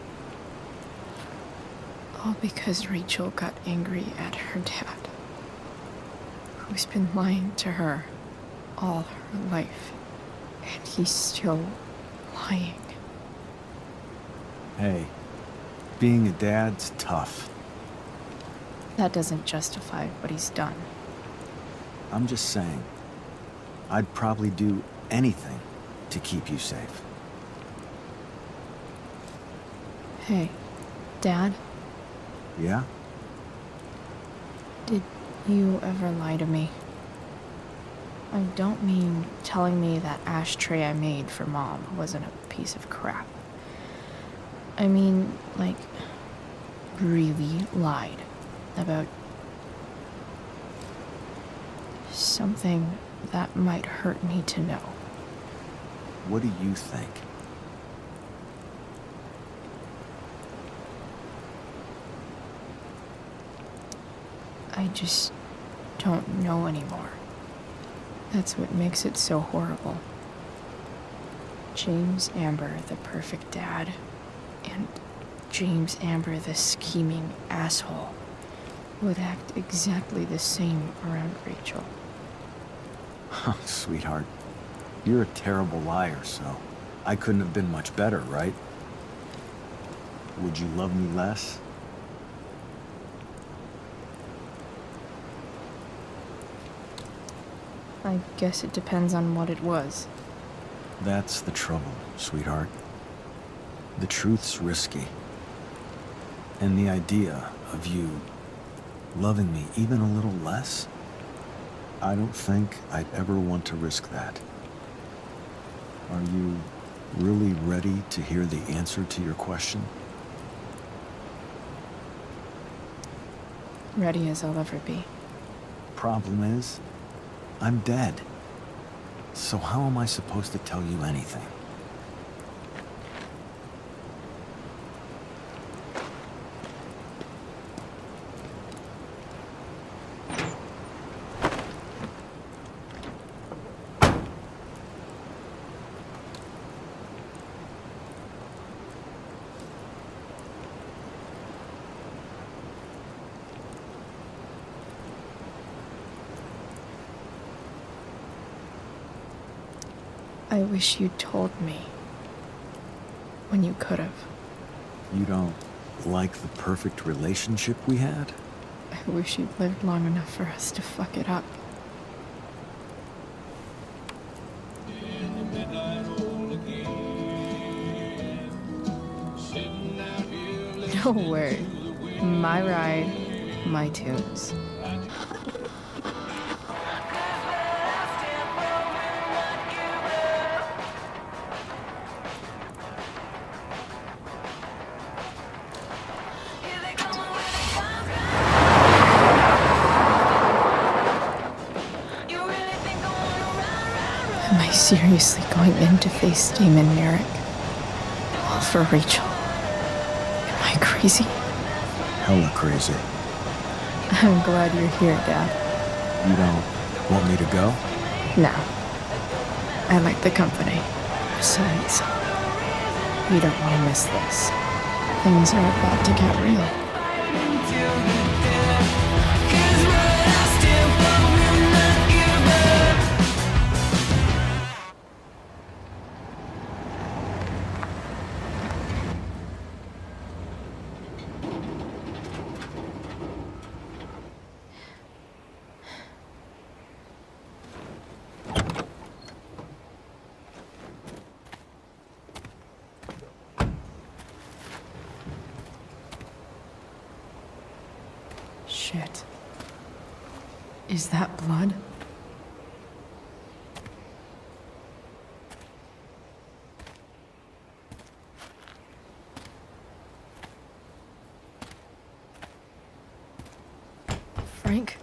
All because Rachel got angry at her dad, who's been lying to her all her life, and he's still lying. Hey, being a dad's tough. That doesn't justify what he's done. I'm just saying, I'd probably do anything to keep you safe. Hey, Dad, Yeah? did you ever lie to me? I don't mean telling me that ashtray I made for Mom wasn't a piece of crap. I mean, like, really lied about something that might hurt me to know. What do you think? I just don't know anymore. That's what makes it so horrible. James Amber, the perfect dad, and James Amber, the scheming asshole, would act exactly the same around Rachel. Sweetheart, you're a terrible liar, so I couldn't have been much better, right? Would you love me less? I guess it depends on what it was. That's the trouble, sweetheart. The truth's risky. And the idea of you loving me even a little less, I don't think I'd ever want to risk that. Are you really ready to hear the answer to your question? Ready as I'll ever be. Problem is, I'm dead. So how am I supposed to tell you anything? I wish you'd told me when you could have. You don't like the perfect relationship we had? I wish you'd lived long enough for us to fuck it up. Sitting Don't worry. My ride, my tunes. Am I seriously going in to face Damon Merrick? All for Rachel? Am I crazy? Hella crazy. I'm glad you're here, Dad. You don't want me to go? No. I like the company. Besides, you don't want to miss this. Things are about to get real. Shit. Is that blood? Frank?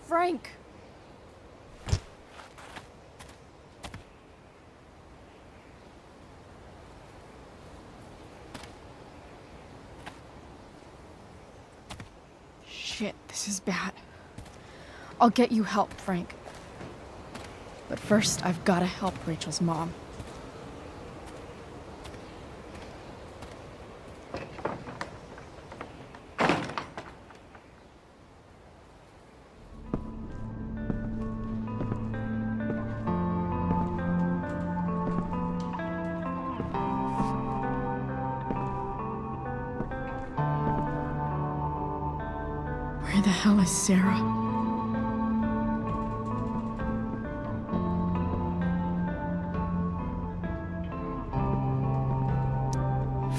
Frank! Shit, this is bad. I'll get you help, Frank. But first, I've gotta help Rachel's mom. Where the hell is Sarah?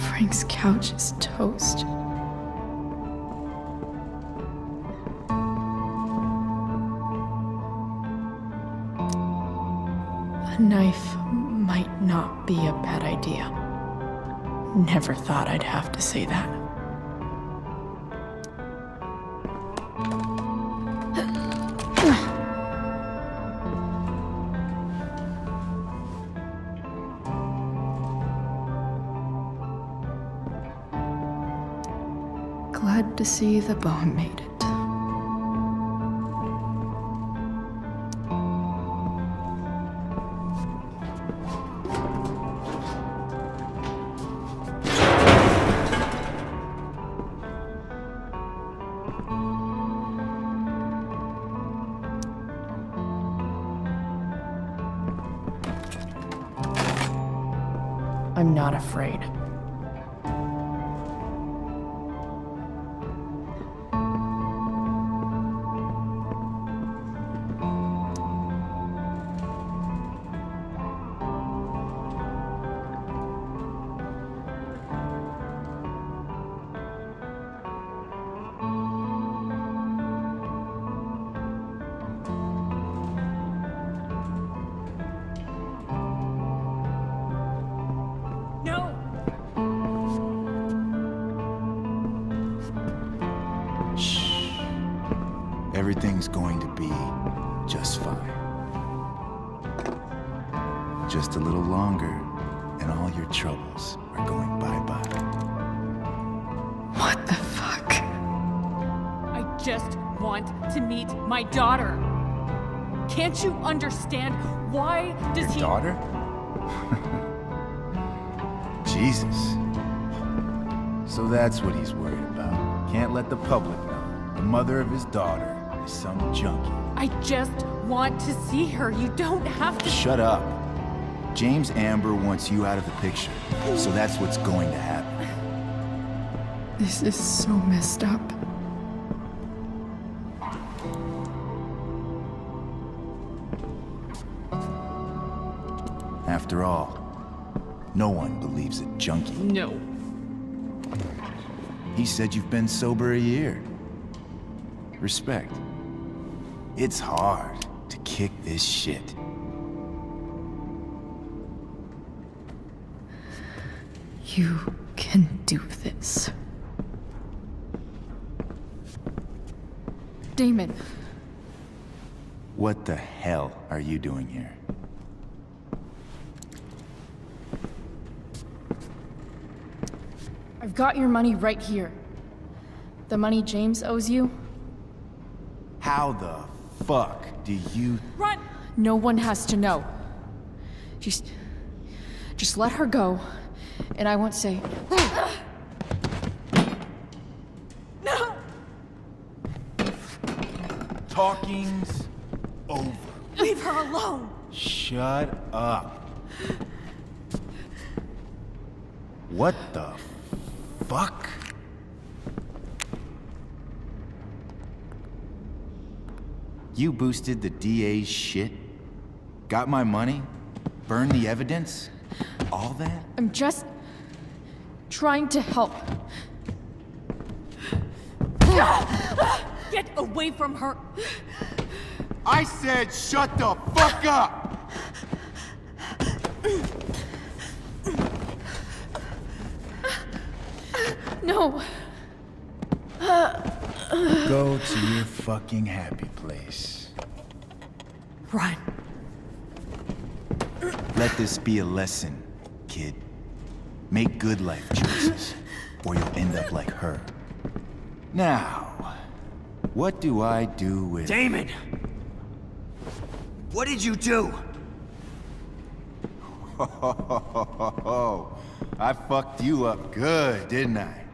Frank's couch is toast. A knife might not be a bad idea. Never thought I'd have to say that. Glad to see the bone made it. I'm not afraid. Everything's going to be just fine. Just a little longer, and all your troubles are going bye-bye. What the fuck? I just want to meet my daughter. Can't you understand? Why does he... Daughter? Jesus. So that's what he's worried about. Can't let the public know. The mother of his daughter is some junkie. I just want to see her. You don't have to... Shut up. James Amber wants you out of the picture, so that's what's going to happen. This is so messed up. After all, no one believes a junkie. No. He said you've been sober a year. Respect. It's hard to kick this shit. You can do this. Damon. What the hell are you doing here? I've got your money right here. The money James owes you. How the fuck do you... Run! No one has to know. Just let her go, and I won't say... No! Talking's over. Leave her alone! Shut up. What the fuck? You boosted the DA's shit? Got my money? Burned the evidence? All that? I'm just trying to help. Get away from her! I said shut the fuck up! No. Go to your fucking happy place. Run. Let this be a lesson, kid. Make good life choices, or you'll end up like her. Now, what do I do with... Damon! What did you do? I fucked you up good, didn't I?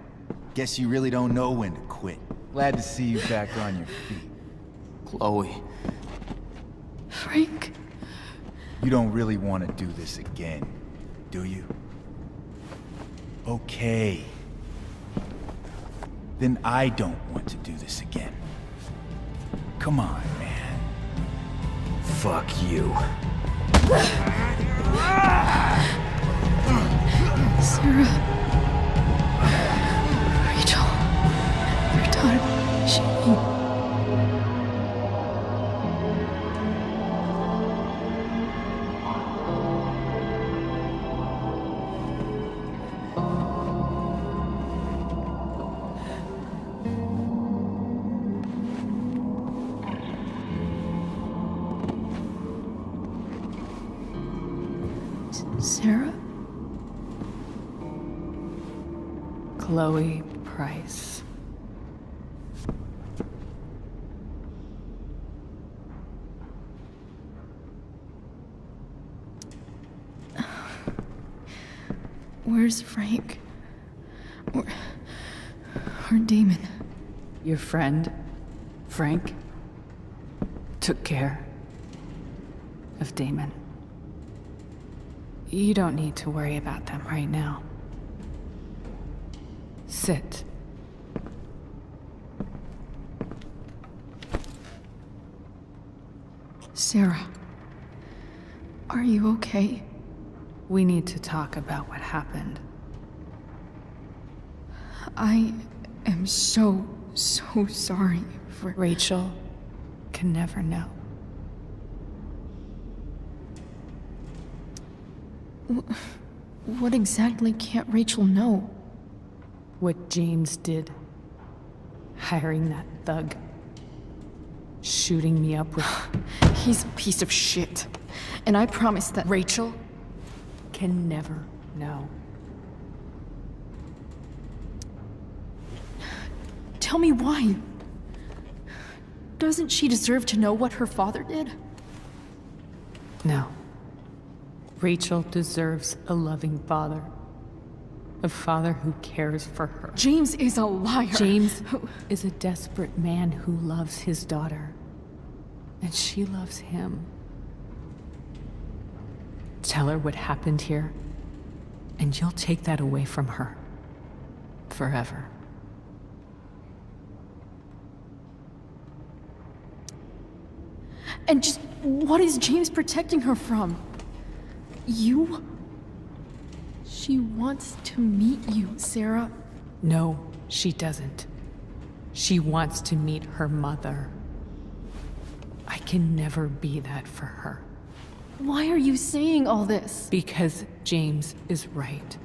Guess you really don't know when to quit. Glad to see you back on your feet. Chloe. Frank. You don't really want to do this again, do you? Okay. Then I don't want to do this again. Come on, man. Fuck you. Sarah. Rachel. Your daughter. She... Sarah? Chloe Price. Where's Frank? Or Damon? Your friend, Frank, took care of Damon. You don't need to worry about them right now. Sit. Sarah, are you okay? We need to talk about what happened. I am so sorry for... Rachel can never know. What exactly can't Rachel know? What James did. Hiring that thug. Shooting me up with... He's a piece of shit. And I promise that... Rachel can never know. Tell me why. Doesn't she deserve to know what her father did? No. Rachel deserves a loving father. A father who cares for her. James is a liar. James is a desperate man who loves his daughter. And she loves him. Tell her what happened here, and you'll take that away from her. Forever. And just what is James protecting her from? She wants to meet you, Sarah. No, she doesn't. She wants to meet her mother. I can never be that for her. Why are you saying all this? Because James is right.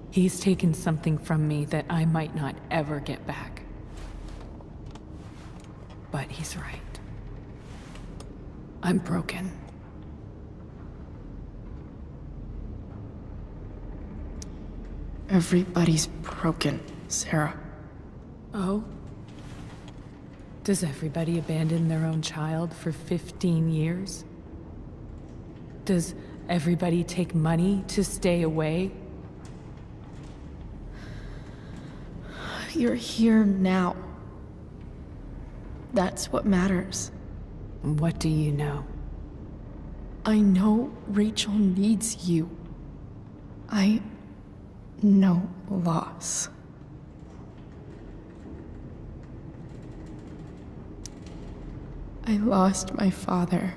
He's taken something from me that I might not ever get back. But he's right. I'm broken. Everybody's broken, Sarah. Oh? Does everybody abandon their own child for 15 years? Does everybody take money to stay away? You're here now. That's what matters. What do you know? I know Rachel needs you. I know loss. I lost my father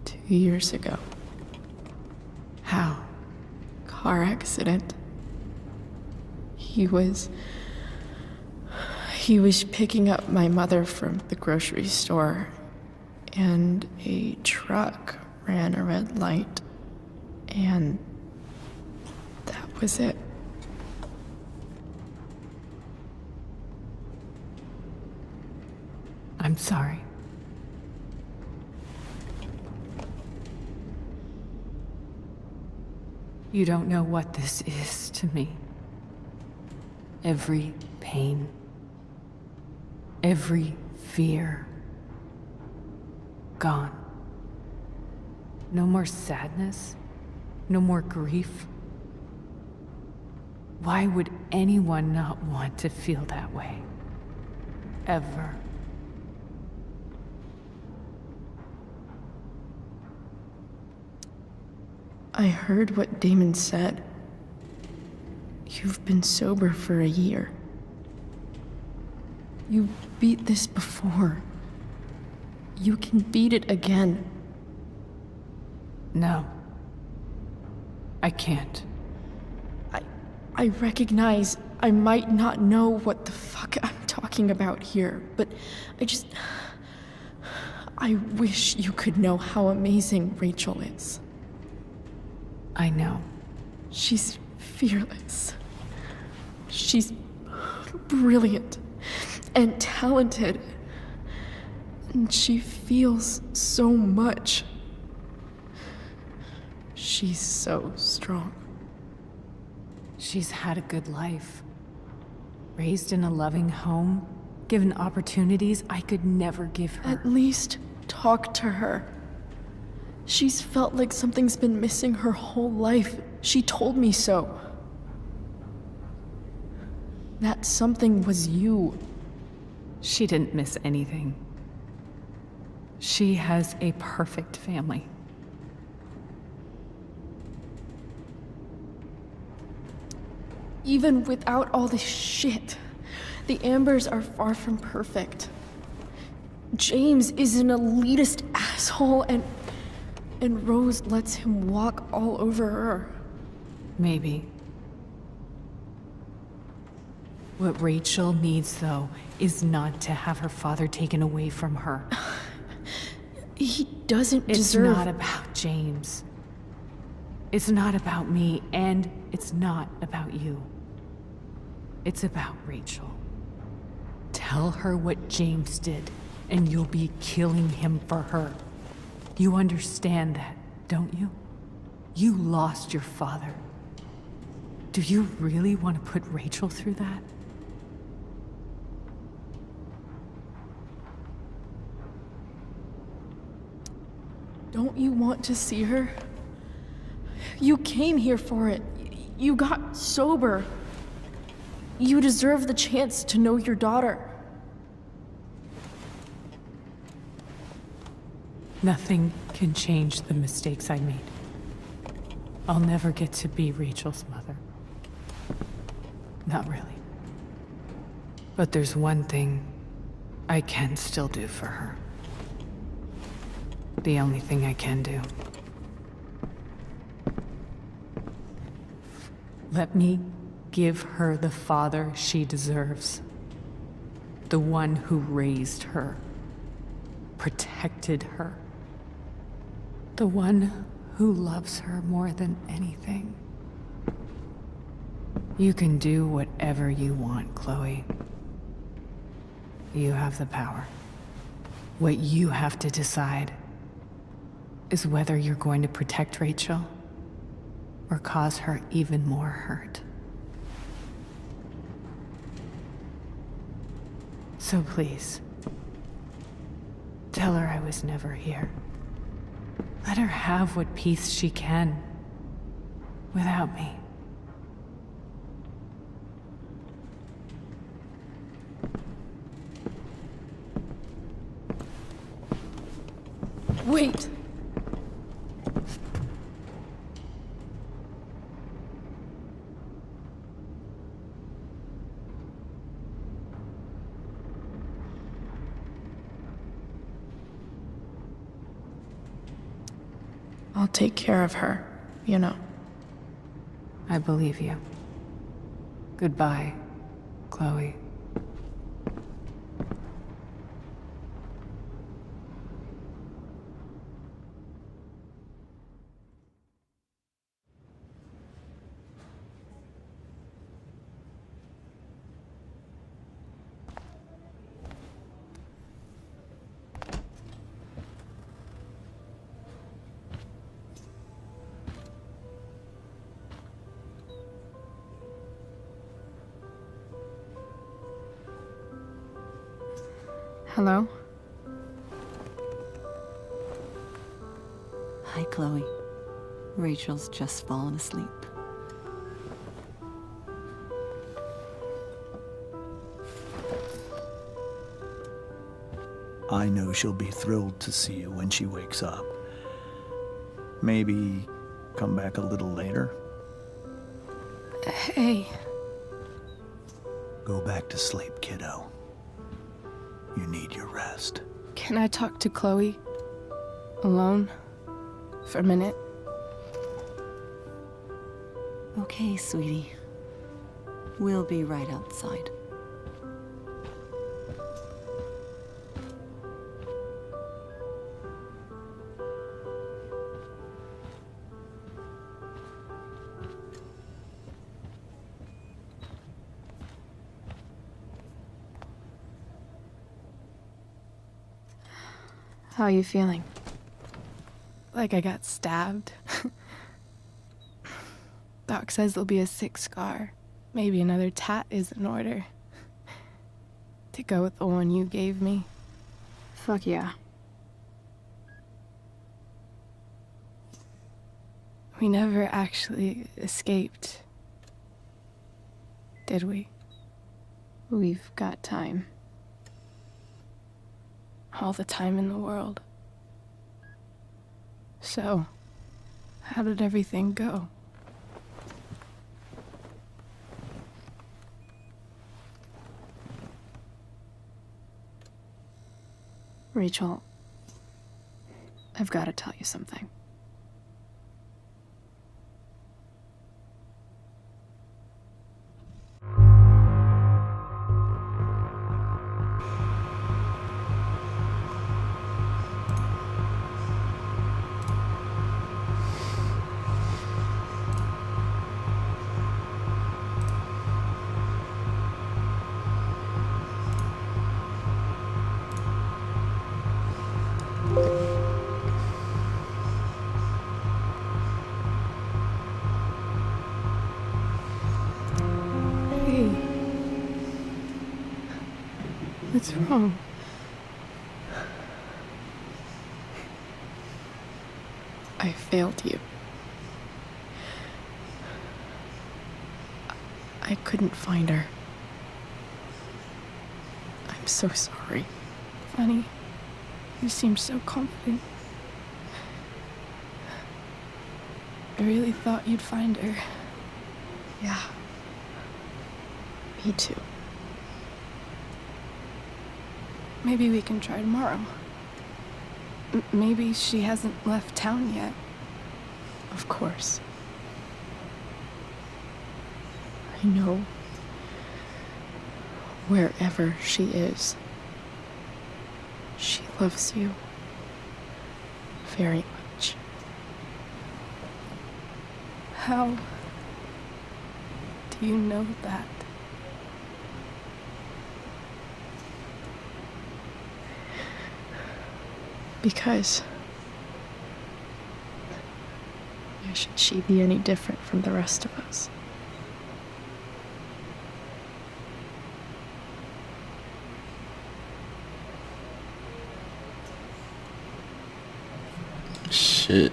2 years ago. How? Car accident. He was picking up my mother from the grocery store, and a truck ran a red light, and that was it. I'm sorry. You don't know what this is to me. Every pain, every fear, gone. No more sadness, no more grief. Why would anyone not want to feel that way? Ever. I heard what Damon said. You've been sober for a year. You beat this before. You can beat it again. No. I can't. I recognize I might not know what the fuck I'm talking about here, but I wish you could know how amazing Rachel is. I know. She's fearless. She's brilliant and talented. And she feels so much. She's so strong. She's had a good life. Raised in a loving home, given opportunities I could never give her. At least talk to her. She's felt like something's been missing her whole life. She told me so. That something was you. She didn't miss anything. She has a perfect family. Even without all this shit, the Ambers are far from perfect. James is an elitist asshole, and Rose lets him walk all over her. Maybe. What Rachel needs, though, is not to have her father taken away from her. He doesn't deserve... It's not about James. It's not about me, and it's not about you. It's about Rachel. Tell her what James did, and you'll be killing him for her. You understand that, don't you? You lost your father. Do you really want to put Rachel through that? Don't you want to see her? You came here for it. You got sober. You deserve the chance to know your daughter. Nothing can change the mistakes I made. I'll never get to be Rachel's mother. Not really. But there's one thing I can still do for her. The only thing I can do. Let me give her the father she deserves. The one who raised her, protected her. The one who loves her more than anything. You can do whatever you want, Chloe. You have the power. What you have to decide is whether you're going to protect Rachel or cause her even more hurt. So please, tell her I was never here. Let her have what peace she can without me. Wait! I'll take care of her, you know. I believe you. Goodbye, Chloe. Hello? Hi, Chloe. Rachel's just fallen asleep. I know she'll be thrilled to see you when she wakes up. Maybe come back a little later? Hey. Go back to sleep, kiddo. You need your rest. Can I talk to Chloe? Alone? For a minute? Okay, sweetie. We'll be right outside. How are you feeling? Like I got stabbed? Doc says there'll be a sick scar. Maybe another tat is in order. To go with the one you gave me. Fuck yeah. We never actually escaped. Did we? We've got time. All the time in the world. So, how did everything go? Rachel, I've got to tell you something. What's wrong? I failed you. I couldn't find her. I'm so sorry. Funny. You seemed so confident. I really thought you'd find her. Yeah. Me too. Maybe we can try tomorrow. Maybe she hasn't left town yet. Of course. I know wherever she is, she loves you very much. How do you know that? Because why should she be any different from the rest of us? Shit.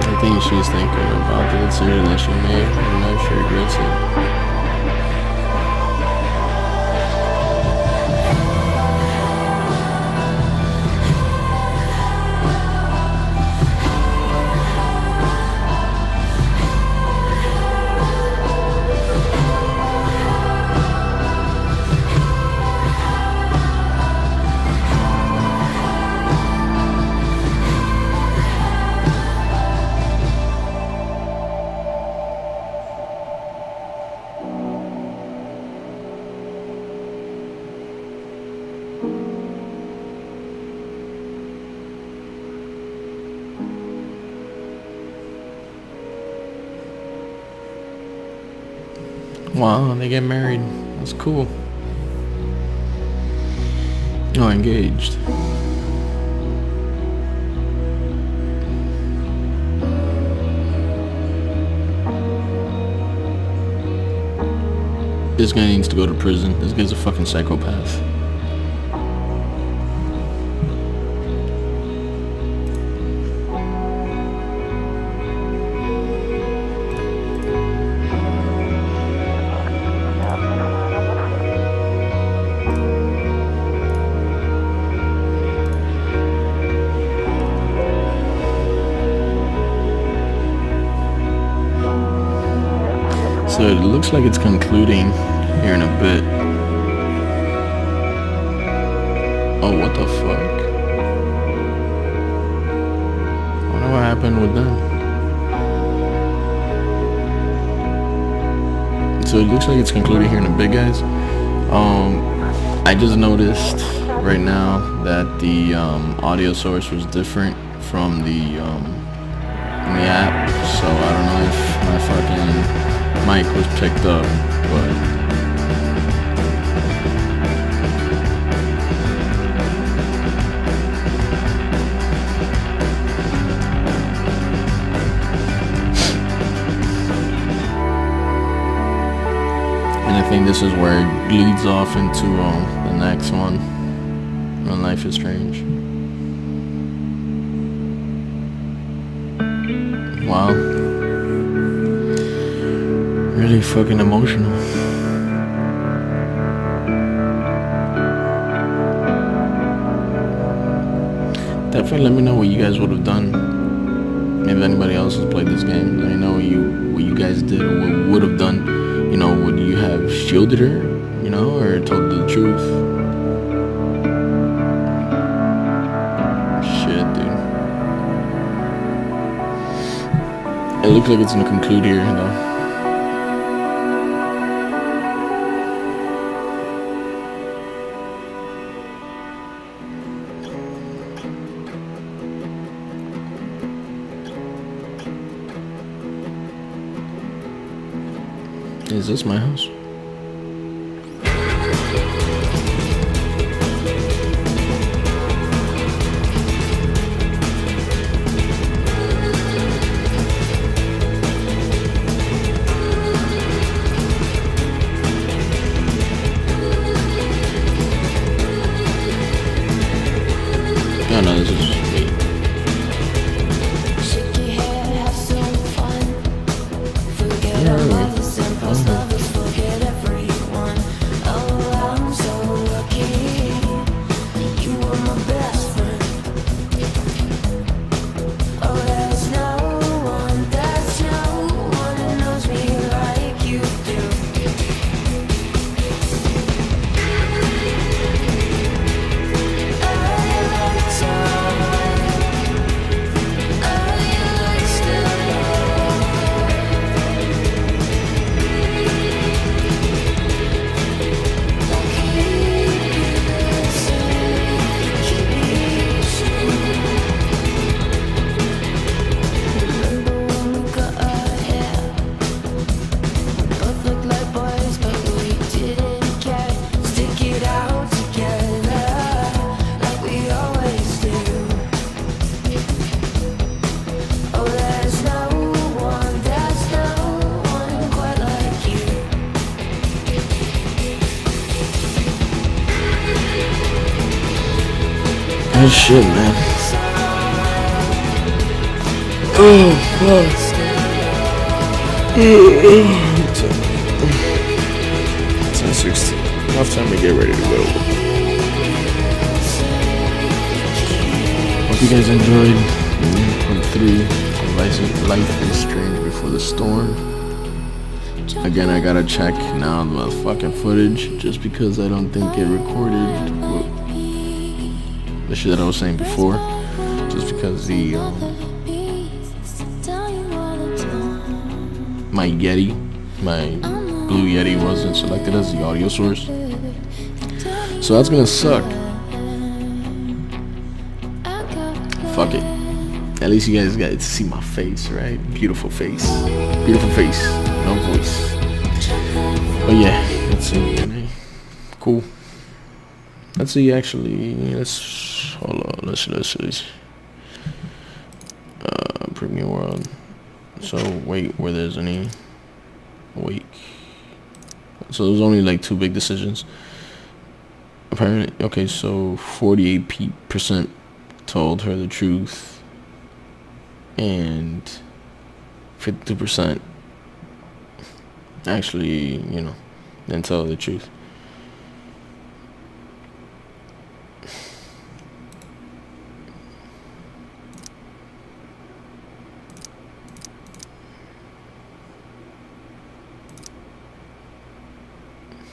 I think she's thinking about the decision that she made, and now she regrets it. Wow, they get married. That's cool. Oh, engaged. This guy needs to go to prison. This guy's a fucking psychopath. So it looks like it's concluding here in a bit. Oh, what the fuck? I wonder what happened with them. So it looks like it's concluding here in a bit, guys. I just noticed right now that the audio source was different from the in the app. So I don't know if my fucking mic was picked up, but and I think this is where it leads off into the next one, when Life is Strange. Wow. Really fucking emotional. Definitely let me know what you guys would have done. Maybe anybody else has played this game. Let me know what you guys did or what would have done. You know, would you have shielded her, you know, or told the truth? Shit, dude. It looks like it's gonna conclude here, though. Is this my house? Oh no, this is me. shit, man. Oh, fuck. 10:16. Enough time to get ready to go. Hope you guys enjoyed part 3 of Life is Strange Before the Storm. Again, I gotta check now the fucking footage just because I don't think it recorded the shit that I was saying before. Just because the my Blue Yeti wasn't selected as the audio source. So that's gonna suck. Fuck it. At least you guys got to see my face, right? Beautiful face. Beautiful face. No voice. But yeah, let's see. Cool. Let's see, actually. Let's hold on. Let's Premium World. So wait, where there's any wait. So there's only like 2 big decisions. Apparently, okay, so 48% told her the truth, and 52% actually, you know, didn't tell her the truth.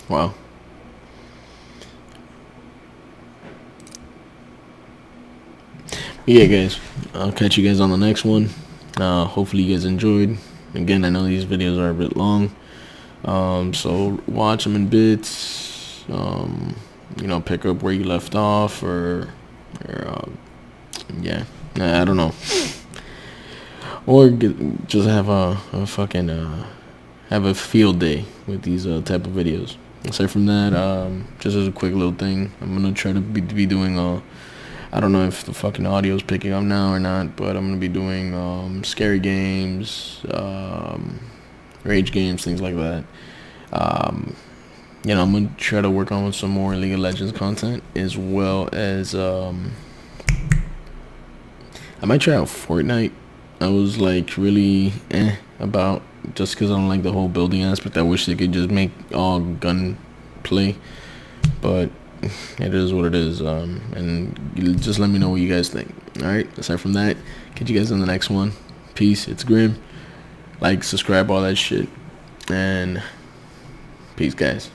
Wow. Yeah, guys, I'll catch you guys on the next one. Hopefully you guys enjoyed. Again, I know these videos are a bit long, so watch them in bits. You know, pick up where you left off, or yeah, I don't know, or just have a fucking have a field day with these type of videos. Aside from that, just as a quick little thing, I'm gonna try to be doing I don't know if the fucking audio's picking up now or not, but I'm gonna be doing scary games, rage games, things like that. You know, I'm gonna try to work on some more League of Legends content, as well as I might try out Fortnite. I was like really about, just because I don't like the whole building aspect. I wish they could just make all gun play, but it is what it is. And you just let me know what you guys think. Alright, aside from that, catch you guys in the next one. Peace. It's Grim. Like, subscribe, all that shit, and peace, guys.